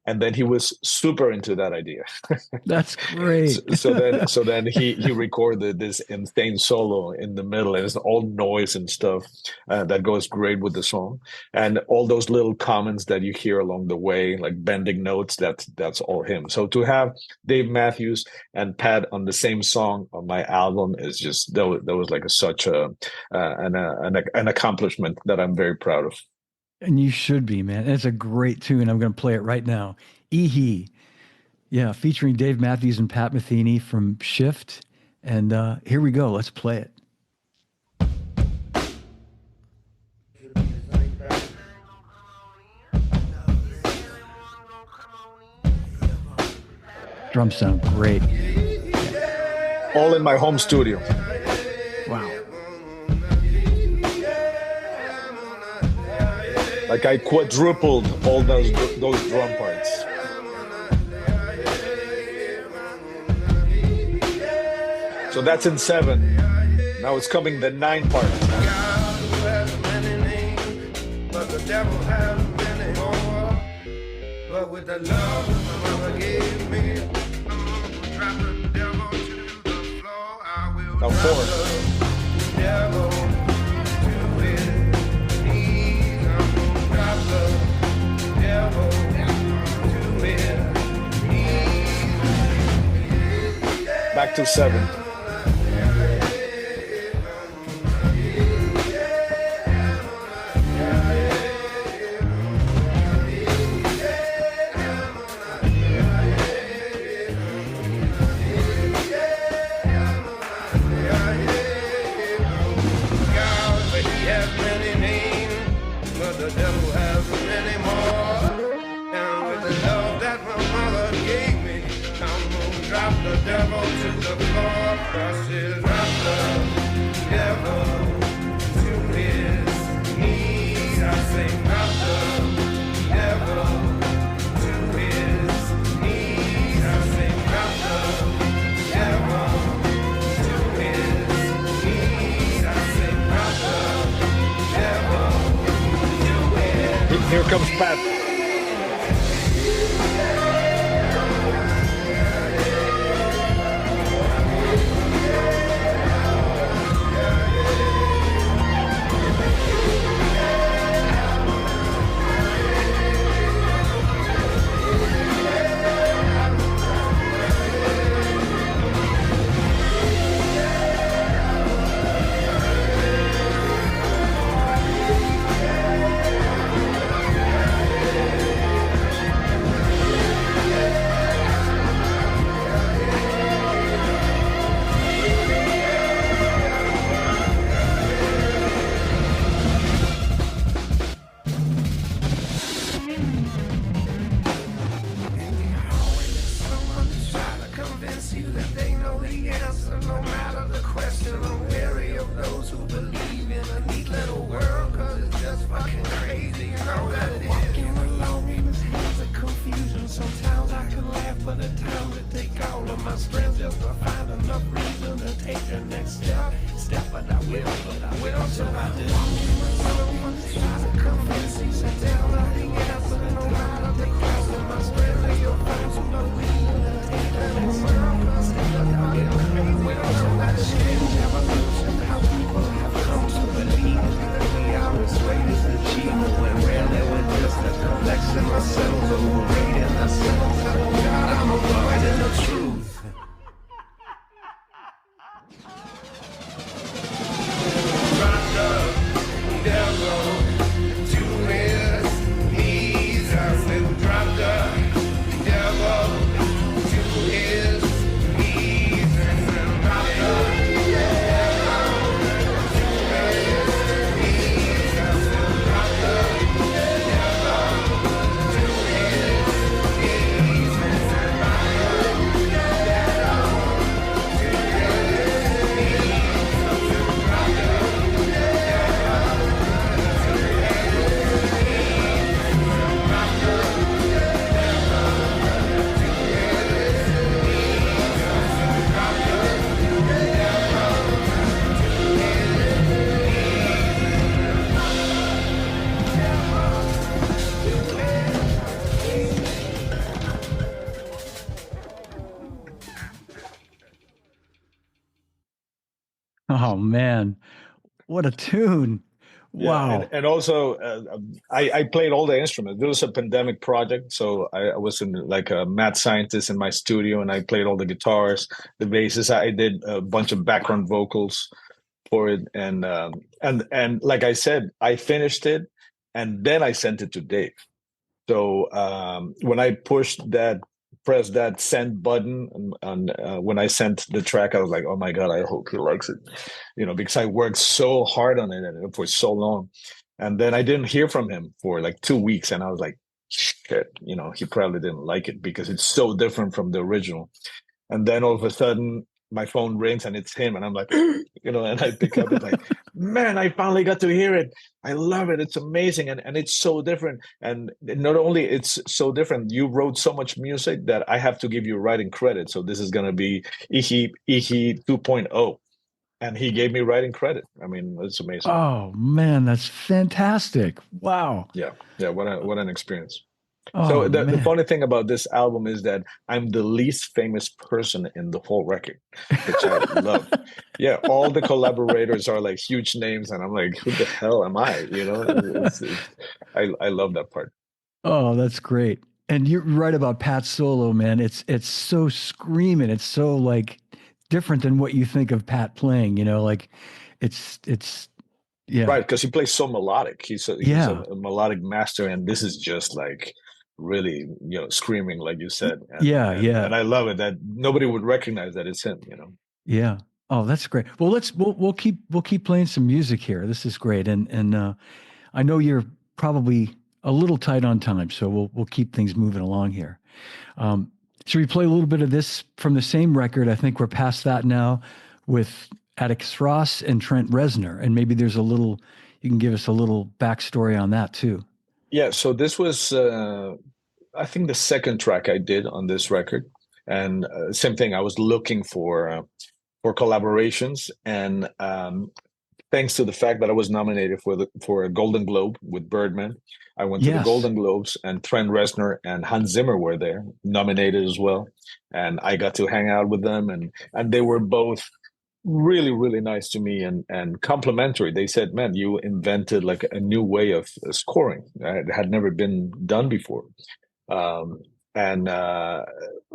And then he was super into that idea. That's great. so then he recorded this insane solo in the middle, and it's all noise and stuff that goes great with the song. And all those little comments that you hear along the way, like bending notes, that's all him. So to have Dave Matthews and Pat on the same song on my album is just that was like such an accomplishment that I'm very proud of. And you should be, man. It's a great tune. I'm going to play it right now. Ehe. Yeah, featuring Dave Matthews and Pat Metheny from Shift. And here we go. Let's play it. Drums sound great. All in my home studio. Wow. Like I quadrupled all those drum parts. So that's in 7. Now it's coming the 9 part. Now 4. Back to 7. Here comes Pat. Oh man, what a tune! Yeah, Wow. and also I played all the instruments. It was a pandemic project, so I was in like a mad scientist in my studio, and I played all the guitars, the basses. I did a bunch of background vocals for it, and like I said, I finished it, and then I sent it to Dave. So when I pressed that send button, when I sent the track, I was like, "Oh my god, I hope he likes it," because I worked so hard on it and for so long, and then I didn't hear from him for like 2 weeks, and I was like, "Shit," he probably didn't like it because it's so different from the original. And then all of a sudden, my phone rings and it's him, and I'm like, and I pick up. It's like, man, I finally got to hear it. I love it. It's amazing, and it's so different. And not only it's so different, you wrote so much music that I have to give you writing credit. So this is gonna be Ihi 2.0, and he gave me writing credit. I mean, it's amazing. Oh man, that's fantastic. Wow. Yeah, yeah. What an experience. Oh So the man. funny thing about this album is that I'm the least famous person in the whole record, which I love. Yeah, all the collaborators are like huge names, and I'm like, who the hell am I? I love that part. Oh, that's great. And you're right about Pat's solo, man. It's so screaming. It's so like different than what you think of Pat playing, like it's yeah. Right, because he plays so melodic. He's a Yeah. melodic master, and this is just like really, screaming, like you said, and Yeah, and yeah. and I love it that nobody would recognize that it's him. Yeah. Oh, that's great. Well, we'll keep playing some music here. This is great. And I know you're probably a little tight on time, so we'll keep things moving along here. Um, should we play a little bit of this from the same record? I think we're past that now with Atticus Ross and Trent Reznor, and maybe you can give us a little backstory on that too. Yeah, so this was I think the second track I did on this record, and same thing. I was looking for collaborations, and thanks to the fact that I was nominated for a Golden Globe with Birdman, I went to the Yes. Golden Globes, and Trent Reznor and Hans Zimmer were there, nominated as well, and I got to hang out with them, and they were both really really nice to me and complimentary. They said, man, you invented like a new way of scoring. It had never been done before. um, and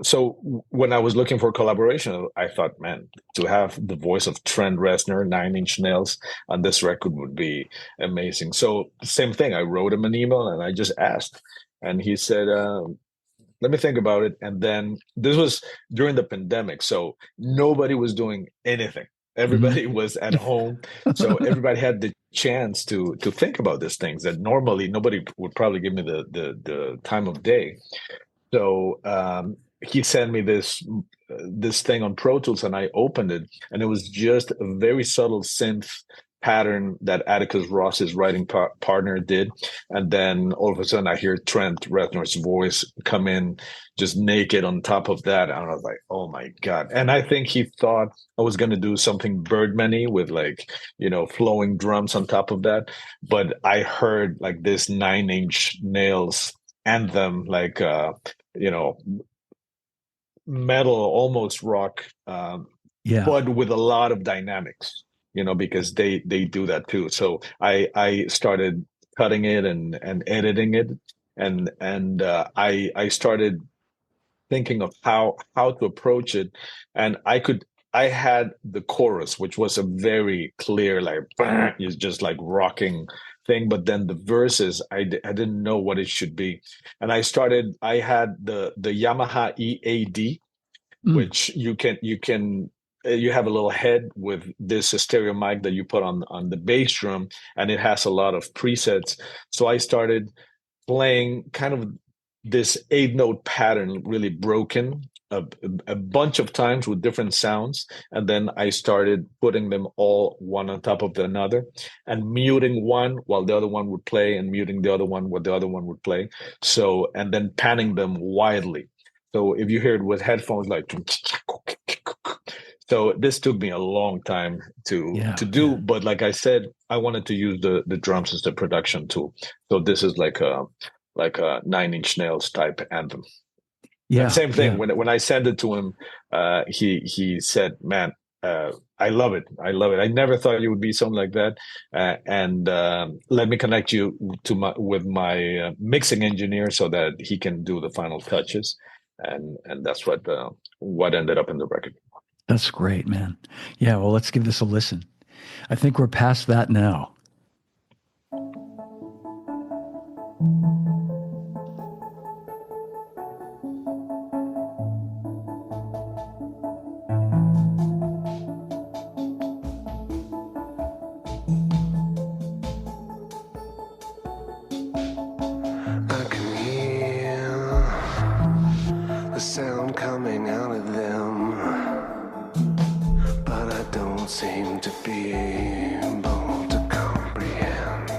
so when I was looking for collaboration, I thought, man, to have the voice of Trent Reznor, Nine Inch Nails, on this record would be amazing. So same thing, I wrote him an email and I just asked, and he said, let me think about it. And then this was during the pandemic, so nobody was doing anything. Mhm. Everybody was at home, so everybody had the chance to think about these things that normally nobody would probably give me the time of day. So he sent me this thing on Pro Tools, and I opened it, and it was just a very subtle synth pattern that Atticus Ross's writing partner did. And then all of a sudden I hear Trent Reznor's voice come in just naked on top of that. And I was like, oh my God. And I think he thought I was going to do something Birdman-y with like, flowing drums on top of that. But I heard like this Nine Inch Nails anthem, like, metal, almost rock, Yeah. but with a lot of dynamics, because they do that too. So I started cutting it and editing it, and I started thinking of how to approach it, and I had the chorus, which was a very clear, like, it's just like rocking thing, but then the verses, I didn't know what it should be, and I had the Yamaha EAD, Mm. which you have a little head with this stereo mic that you put on the bass drum, and it has a lot of presets. So I started playing kind of this 8-note pattern, really broken a bunch of times with different sounds, and then I started putting them all one on top of the another, and muting one while the other one would play, and muting the other one while the other one would play. So, and then panning them widely. So if you hear it with headphones, like, so this took me a long time to Yeah. do, but like I said, I wanted to use the drums as the production tool. So this is like a Nine Inch Nails type anthem. And Yeah. same thing, Yeah. when I sent it to him, he said, "Man, I love it. I love it. I never thought you would be something like that. And let me connect you with my mixing engineer so that he can do the final touches." And that's what ended up in the record. That's great, man. Yeah. Well, let's give this a listen. I think we're past that now. I can hear the sound coming out of them, but I don't seem to be able to comprehend.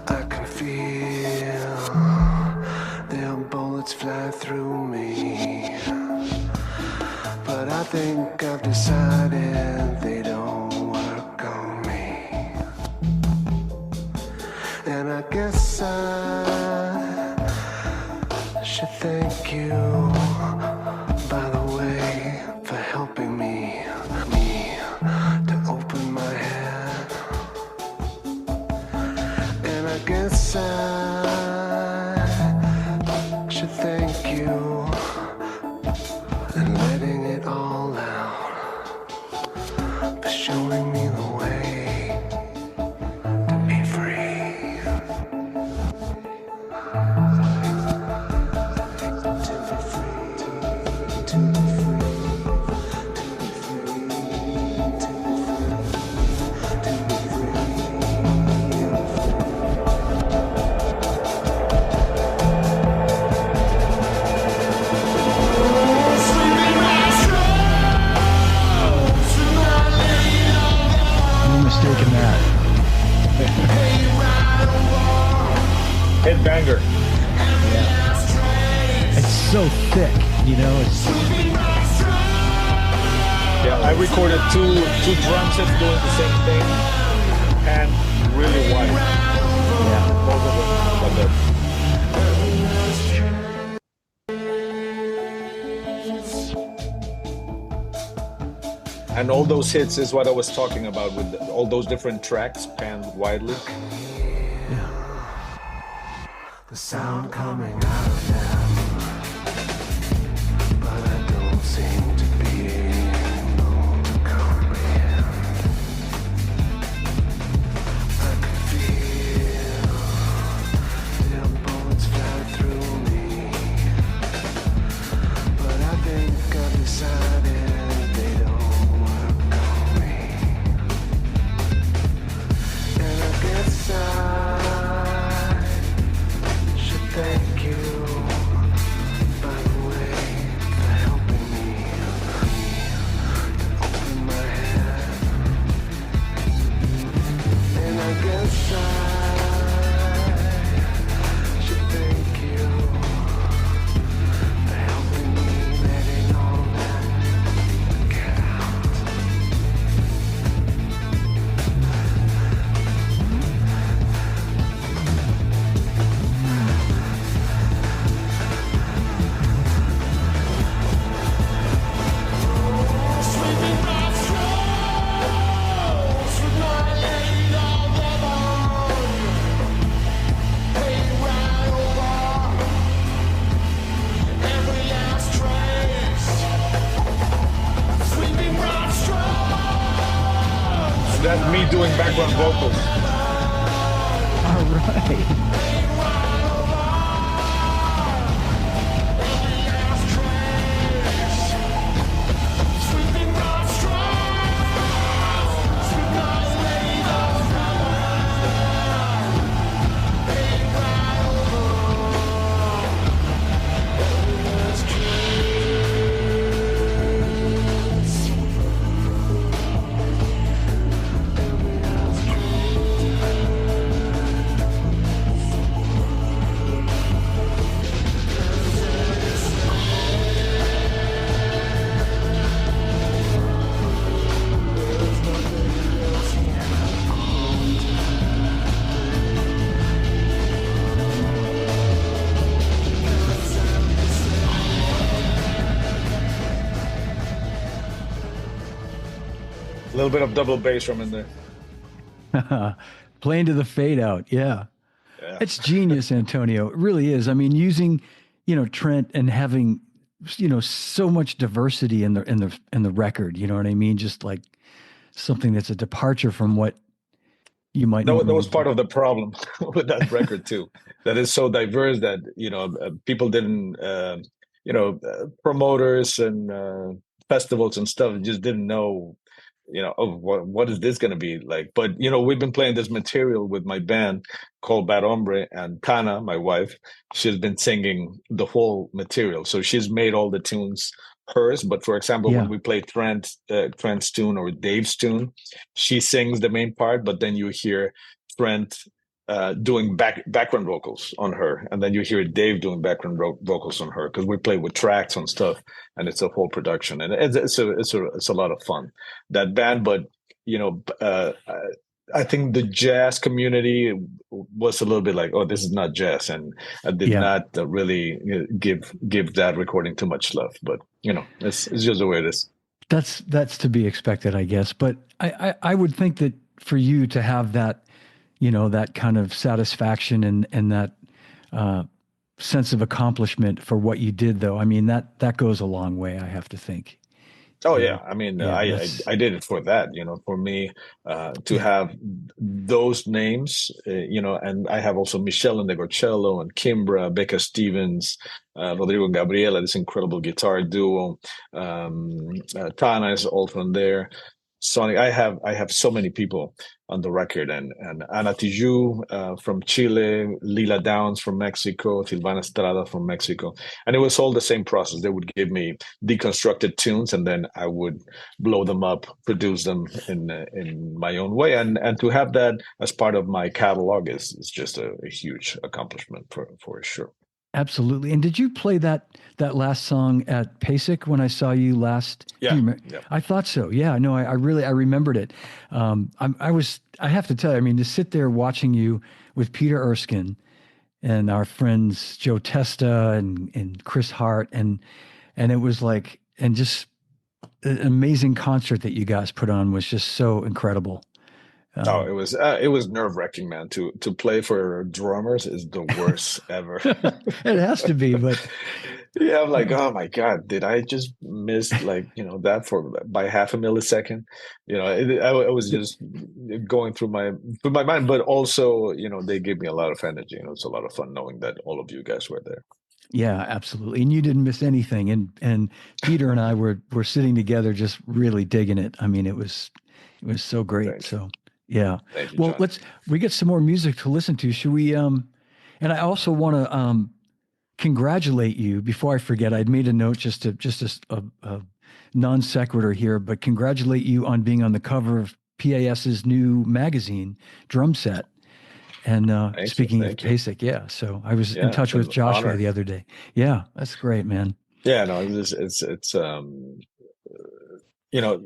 I can feel their bullets fly through me, but I think I've decided they don't work on me. And I guess I should thank you, by the way, for helping me to open my head. And I guess I should thank you and letting it all out, for showing me the way to be free. No mistake in that. Headbanger. It's so thick, Yeah, I recorded two drum sets doing the same thing, and really wide. Yeah. Both of them like that. And all those hits is what I was talking about, with all those different tracks panned widely. The sound coming out of them, but I don't seem to be able to comprehend. I can feel their bullets fly through me, but I think I've decided they don't work on me. And I guess I should thank you, That's me doing background vocals. All right. A little bit of double bass drum in there. Playing to the fade out. Yeah. Yeah. It's genius, Antonio. It really is. I mean, using, Trent and having, so much diversity in the record, you know what I mean? Just like something that's a departure from what you might That normally was do. part of the problem with that record too. That is so diverse that people didn't, promoters and festivals and stuff just didn't know, oh, what is this going to be like? But we've been playing this material with my band called Bad Hombre, and Tana, my wife, she's been singing the whole material, so she's made all the tunes hers. But for example, when Yeah. we play Trent's tune or Dave's tune, she sings the main part, but then you hear Trent doing background vocals on her, and then you hear Dave doing background vocals on her, because we play with tracks and stuff, and it's a whole production, and it's a lot of fun, that band. But I think the jazz community was a little bit like, oh, this is not jazz, and I did Yeah. not really give that recording too much love. But it's just the way it is. That's to be expected, I guess. But I would think that for you to have that, that kind of satisfaction and that sense of accomplishment for what you did, though, I mean, that goes a long way, I have to think. Oh You yeah, know? I mean, Yeah, I did it for that, for me, to yeah, have those names, and I have also Michelle and Negorcello and Kimbra, Becca Stevens, Rodrigo and Gabriela, this incredible guitar duo. Tana is also on there. Sonic, I have so many people on the record, and Ana Tijoux from Chile, Lila Downs from Mexico, Silvana Estrada from Mexico, and it was all the same process. They would give me deconstructed tunes, and then I would blow them up, produce them in my own way, and to have that as part of my catalog is just a huge accomplishment for sure. absolutely. And did you play that last song at PASIC when I saw you last? Do Yeah, you remember? yeah. I thought so. Yeah, no, I really I remembered it. I have to tell you, I mean, to sit there watching you with Peter Erskine and our friends Joe Testa and Chris Hart, and it was like, and just an amazing concert that you guys put on was just so incredible. Oh, Um, it was nerve-wracking, man. To play for drummers is the worst ever. it has to be, but Yeah, I'm like, uh, oh my God, did I just miss, like, that for by half a millisecond? I was just going through my mind, but also, they gave me a lot of energy. It's a lot of fun knowing that all of you guys were there. yeah, absolutely. And you didn't miss anything. And Peter and I were sitting together just really digging it. I mean, it was so great. Thank you. So yeah. Thank you, Well, John. we get some more music to listen to. Should we and I also want to congratulate you before I forget. I'd made a note just a non sequitur here, but congratulate you on being on the cover of PAS's new magazine, Drum Set. And Thank you. speaking of Thank you. PASIC, yeah. So I was in Yeah, touch it's with an Joshua honor. the other day. Yeah, that's great, man. Yeah, no, it's you know,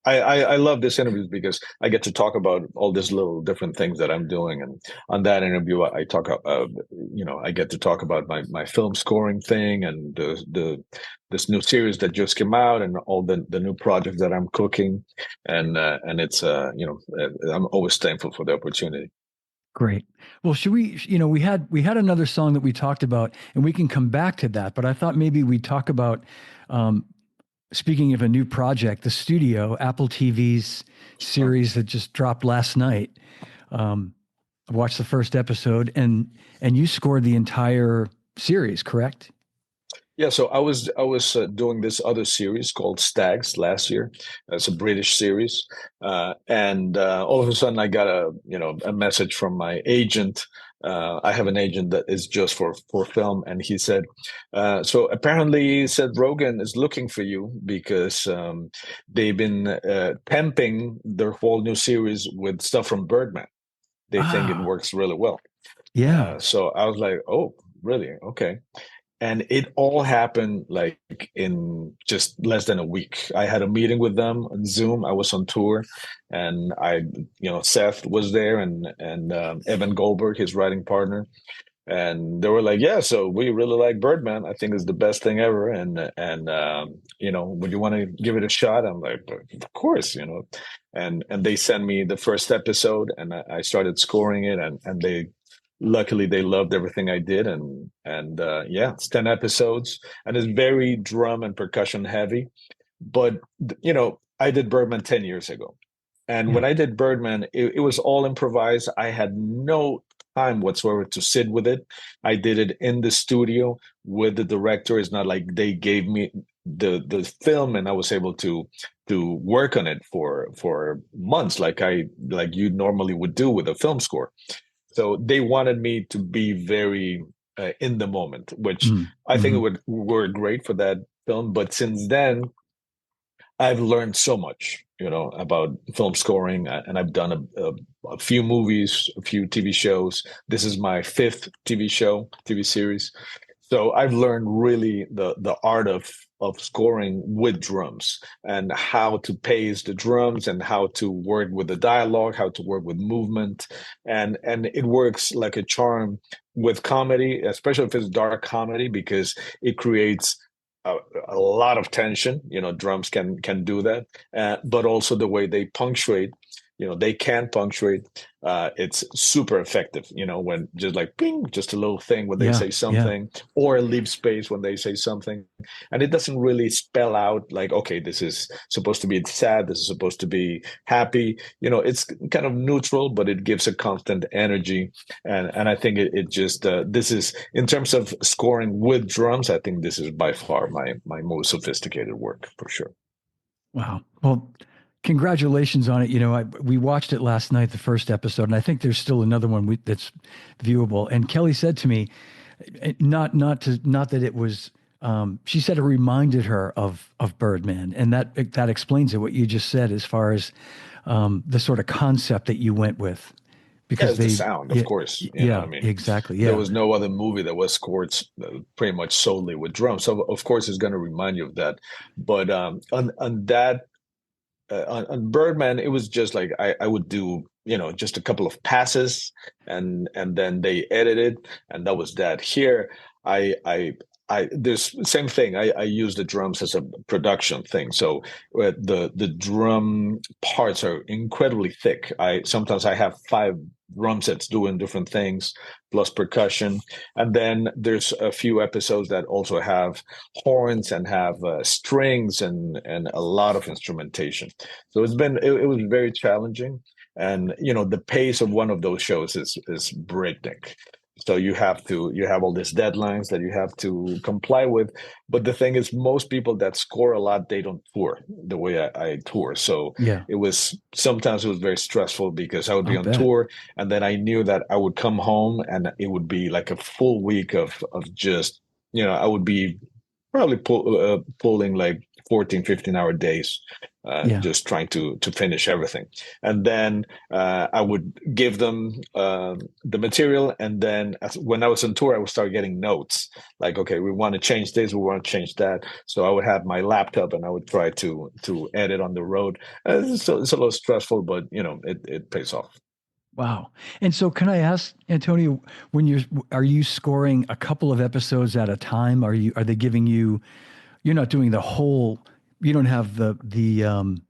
I love this interviews because I get to talk about all these little different things that I'm doing, and on that interview, I talk, I get to talk about my film scoring thing, and the this new series that just came out, and all the new projects that I'm cooking, and it's I'm always thankful for the opportunity. Great. Well, should we, we had another song that we talked about, and we can come back to that, but I thought maybe we'd talk about um, speaking of a new project, the studio, Apple TV's Uh, series that just dropped last night. Um, I watched the first episode, and you scored the entire series, correct? Yeah, so I was doing this other series called Stags last year. It's a British series, and all of a sudden I got a message from my agent. I have an agent that is just for film, and he said, so apparently he said Rogan is looking for you because they've been temping their whole new series with stuff from Birdman. They think it Ah, works really well. yeah. So I was like, oh, really? Okay. And it all happened like in just less than a week. I had a meeting with them on Zoom. I was on tour, and Seth was there, and Evan Goldberg, his writing partner, and they were like, "Yeah, so we really like Birdman. I think it's the best thing ever, and would you want to give it a shot?" I'm like, "Of course, you know." And they sent me the first episode, and I started scoring it, and they luckily they loved everything I did, and yeah, it's 10 episodes, and it's very drum and percussion heavy. But I did Birdman 10 years ago. And Yeah. when I did Birdman, it was all improvised. I had no time whatsoever to sit with it. I did it in the studio with the director. It's not like they gave me the film and I was able to work on it for months like you normally would do with a film score. So they wanted me to be very in the moment, which Mm, I think it hmm. would work great for that film. But since then, I've learned so much, about film scoring, and I've done a few movies, a few TV shows. This is my fifth TV series. So I've learned really the art of scoring with drums and how to pace the drums and how to work with the dialogue, how to work with movement, and it works like a charm with comedy, especially if it's dark comedy, because it creates a, a lot of tension. Drums can do that, but also the way they punctuate. They can punctuate. It's super effective. When just like ping, just a little thing when they Yeah. say Yeah. something, or leave space when they say something, and it doesn't really spell out like, okay, this is supposed to be sad, this is supposed to be happy. It's kind of neutral, but it gives a constant energy, and I think it just this is in terms of scoring with drums. I think this is by far my most sophisticated work for sure. Wow. Well, congratulations on it. We watched it last night, the first episode, and I think there's still another one that's viewable. And Kelly said to me, not that it was. She said it reminded her of Birdman, and that explains it. What you just said, as far as the sort of concept that you went with, Yeah, because it's the they, sound, of yeah, course. I yeah, mean, exactly, there yeah, was no other movie that was scored pretty much solely with drums. So of course it's going to remind you of that. But on that on Birdman, it was just like I would do, just a couple of passes, and then they edited, and that was that. Here, I I there's same thing. I use the drums as a production thing. So the drum parts are incredibly thick. I have five drum sets doing different things, plus percussion, and then there's a few episodes that also have horns and have strings and a lot of instrumentation. So it was very challenging, and the pace of one of those shows is breakneck. So you have all these deadlines that you have to comply with. But the thing is, most people that score a lot, they don't tour the way I tour. So yeah. sometimes it was very stressful because I would be I'll on bet. tour, and then I knew that I would come home and it would be like a full week of just, I would be probably pulling like 14, 15-hour days, Yeah. just trying to finish everything. And then I would give them the material, and then when I was on tour, I would start getting notes like, okay, we want to change this, we want to change that. So I would have my laptop and I would try to edit on the road. It's a little stressful, but it pays off. Wow. And so can I ask, Antonio, are you scoring a couple of episodes at a time? Are they giving you're not doing the whole, you don't have the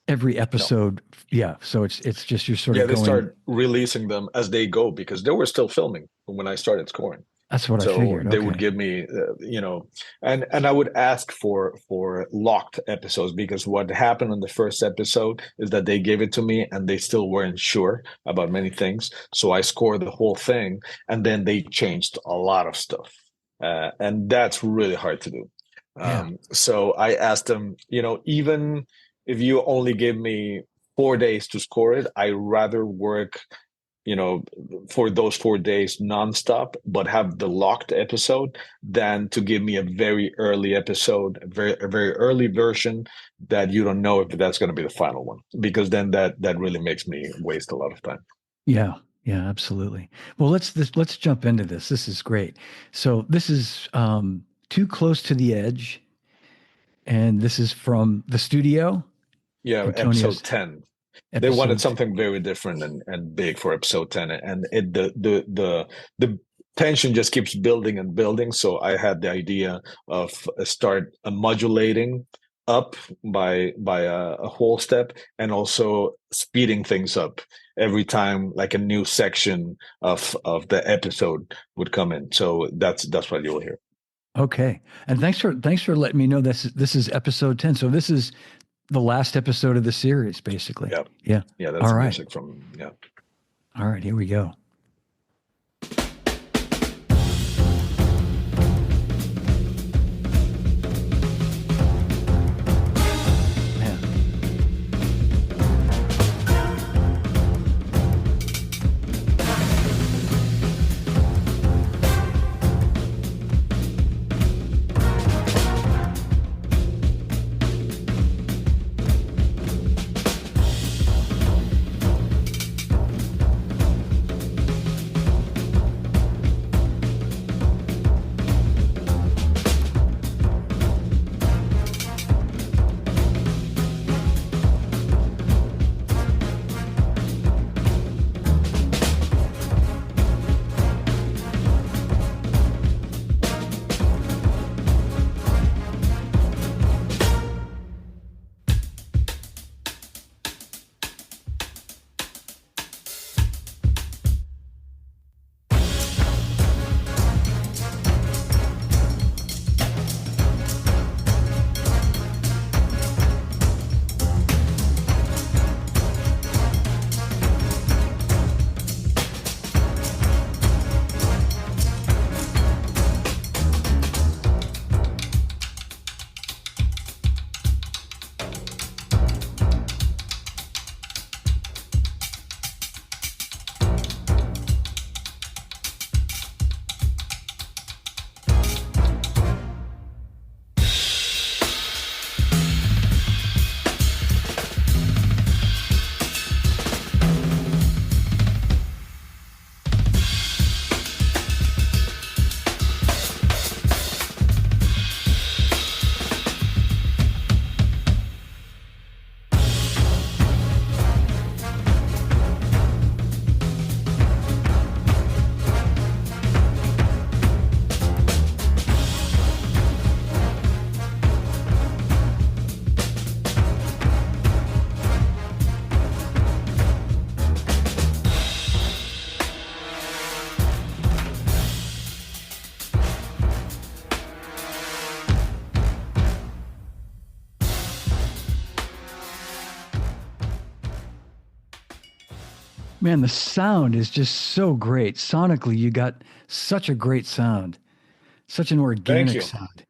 every No. episode. Yeah. So it's just you're sort Yeah, of they going, start releasing them as they go because they were still filming when I started scoring. That's what I So figured. they would Okay. give me, and I would ask for locked episodes, because what happened on the first episode is that they gave it to me and they still weren't sure about many things. So I scored the whole thing, and then they changed a lot of stuff, and that's really hard to do. Yeah. So I asked them, even if you only give me 4 days to score it, I rather work, you know, for those 4 days nonstop, but have the locked episode, than to give me a very early episode, a very early version that you don't know if that's going to be the final one, because then that really makes me waste a lot of time. Yeah. Yeah, absolutely. Well, let's jump into this. This is great. So this is Too Close to the Edge, and this is from the studio, Yeah, episode Antonio's 10. They wanted episode. something very different and big for episode 10, and the tension just keeps building and building. So I had the idea of start modulating up by a whole step, and also speeding things up every time like a new section of the episode would come in. So that's what you'll hear. Okay. And thanks for letting me know this is episode 10. So this is the last episode of the series, basically. Yeah, Yeah. yeah, that's All the right. music from, yeah. All right, here we go. Man. Man, the sound is just so great. Sonically, you got such a great sound, such an Thank organic you. sound.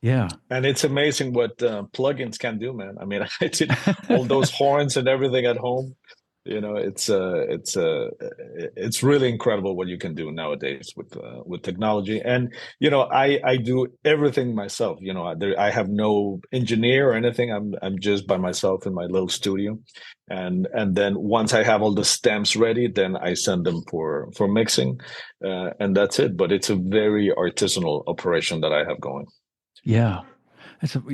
Yeah. And it's amazing what plugins can do, man. I mean, I did all those horns and everything at home. It's really incredible what you can do nowadays with technology. And I do everything myself. I have no engineer or anything. I'm just by myself in my little studio, and then once I have all the stems ready, then I send them for mixing, and that's it. But it's a very artisanal operation that I have going. Yeah.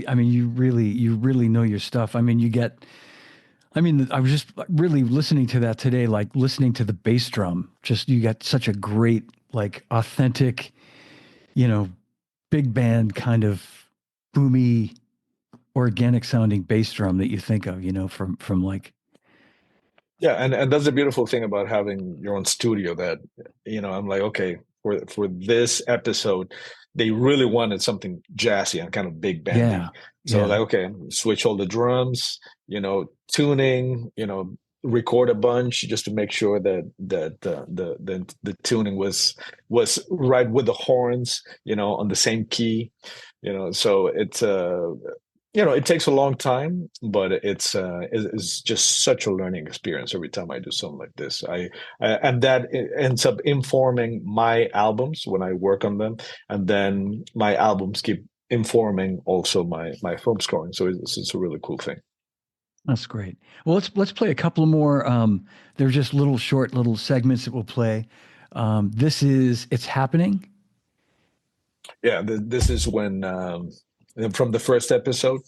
I mean, you really know your stuff. I mean, I was just really listening to that today, like listening to the bass drum. Just you got such a great, like authentic, you know, big band kind of boomy, organic sounding bass drum that you think of, from like, Yeah, and that's the beautiful thing about having your own studio that, I'm like, okay, for this episode, they really wanted something jazzy and kind of big bandy. Yeah. So I was Yeah. like, okay, switch all the drums, tuning, record a bunch just to make sure that the tuning was right with the horns, on the same key, so it takes a long time, but it's just such a learning experience every time I do something like this. And that ends up informing my albums when I work on them, and then my albums keep informing also my film scoring. So it's a really cool thing. That's great. Well, let's play a couple more. They're just little short little segments that we'll play. This is It's Happening. Yeah, this is when from the first episode.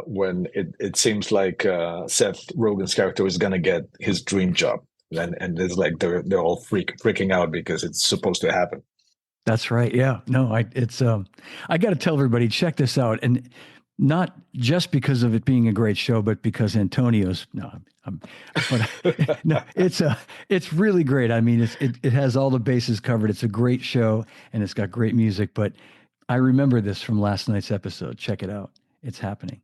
When it seems like Seth Rogen's character is gonna get his dream job, and it's like they're all freaking out because it's supposed to happen. That's right. Yeah. No, I got to tell everybody, check this out. And not just because of it being a great show, but because Antonio's, no, but no, it's really great. I mean, it has all the bases covered. It's a great show and it's got great music, but I remember this from last night's episode. Check it out. It's happening.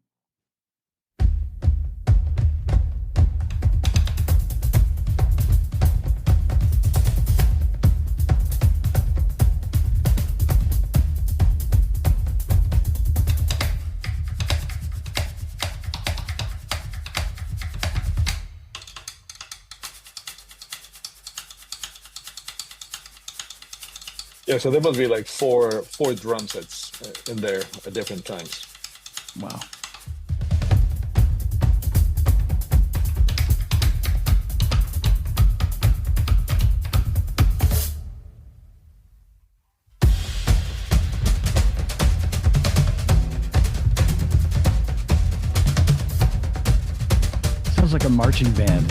Yeah, so there must be like four drum sets in there at different times. Wow. Sounds like a marching band.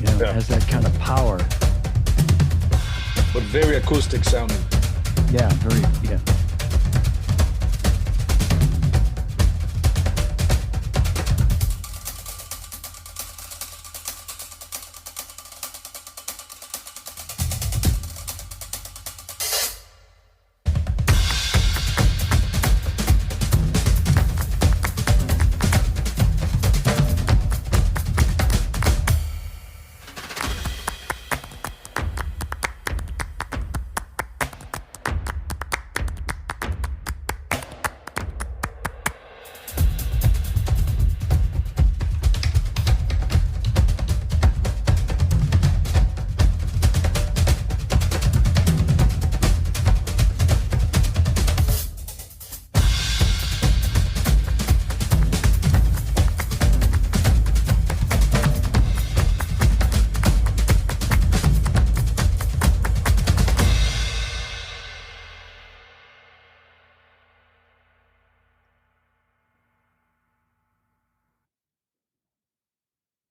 It has that kind of power. But very acoustic sounding. Yeah, yeah.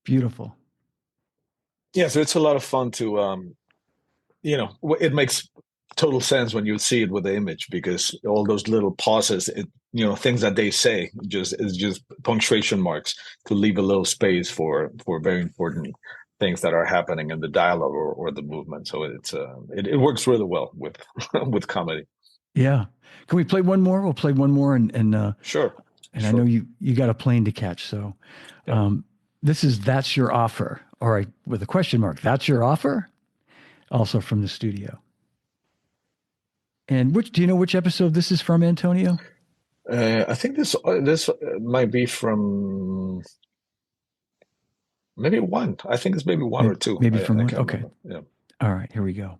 Beautiful. Yeah, so it's a lot of fun to it makes total sense when you see it with the image because all those little pauses, things that they say is just punctuation marks to leave a little space for very important things that are happening in the dialogue or the movement. So it works really well with with comedy. Yeah. Can we play one more? We'll play one more and Sure. And Sure. I know you got a plane to catch. So this is That's Your Offer. All right, with a question mark. That's Your Offer? Also from the studio. And do you know which episode this is from, Antonio? I think this might be from maybe one. I think it's maybe one or two. Maybe from I one. can't Okay. remember. Yeah. All right, here we go.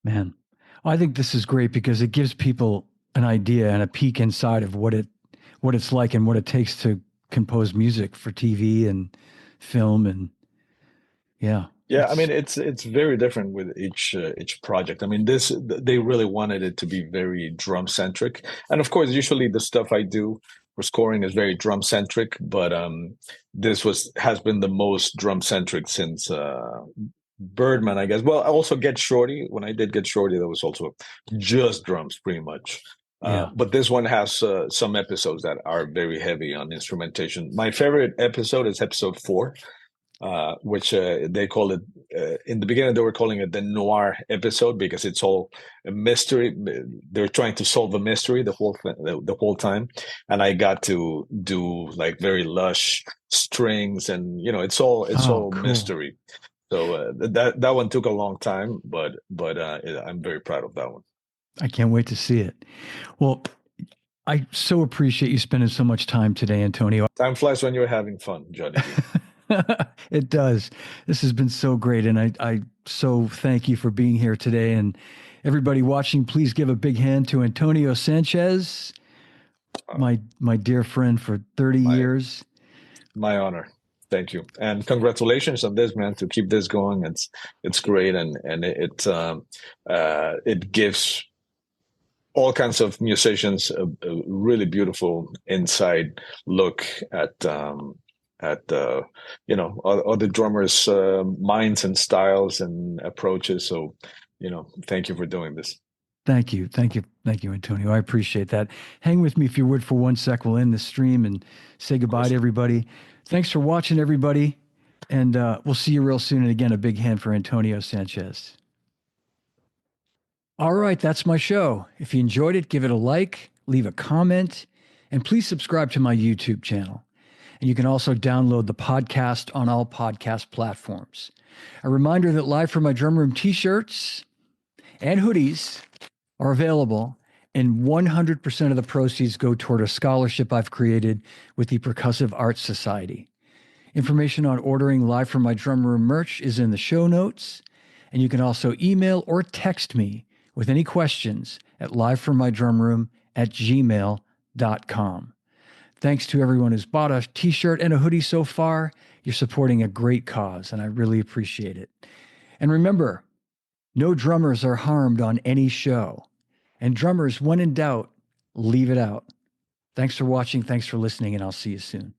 Man, I think this is great because it gives people an idea and a peek inside of what it's like and what it takes to compose music for TV and film and yeah, Yeah, I it's mean it's very different with each project. I mean this they really wanted it to be very drum centric, and of course usually the stuff I do for scoring is very drum centric, but this was has been the most drum centric since Birdman, I guess. Well, I also Get Shorty. When I did Get Shorty, that was also just drums pretty much. yeah. But this one has some episodes that are very heavy on instrumentation. My favorite episode is episode 4, which they call it in the beginning they were calling it the noir episode because it's all a mystery. They're trying to solve a mystery the whole time, and I got to do like very lush strings, and it's Oh, all cool. mystery. So that one took a long time, but I'm very proud of that one. I can't wait to see it. Well, I so appreciate you spending so much time today, Antonio. Time flies when you're having fun, Johnny B. It does. This has been so great. And I so thank you for being here today. And everybody watching, please give a big hand to Antonio Sanchez, Uh, my dear friend for 30 my years. my honor. Thank you, and congratulations on this, man. To keep this going, it's great, and it gives all kinds of musicians a really beautiful inside look at other drummers' minds and styles and approaches. So, thank you for doing this. Thank you. Thank you. Thank you, Antonio. I appreciate that. Hang with me if you would for one sec. We'll end the stream and say Of goodbye course. to everybody. Thanks for watching, everybody. And we'll see you real soon. And again, a big hand for Antonio Sanchez. All right, that's my show. If you enjoyed it, give it a like, leave a comment, and please subscribe to my YouTube channel. And you can also download the podcast on all podcast platforms. A reminder that Live from My Drum Room t-shirts and hoodies are available, and 100% of the proceeds go toward a scholarship I've created with the Percussive Arts Society. Information on ordering Live from My Drum Room merch is in the show notes, and you can also email or text me with any questions at livefrommydrumroom@gmail.com. Thanks to everyone who's bought a t-shirt and a hoodie so far. You're supporting a great cause, and I really appreciate it. And remember, no drummers are harmed on any show. And drummers, when in doubt, leave it out. Thanks for watching. Thanks for listening, and I'll see you soon.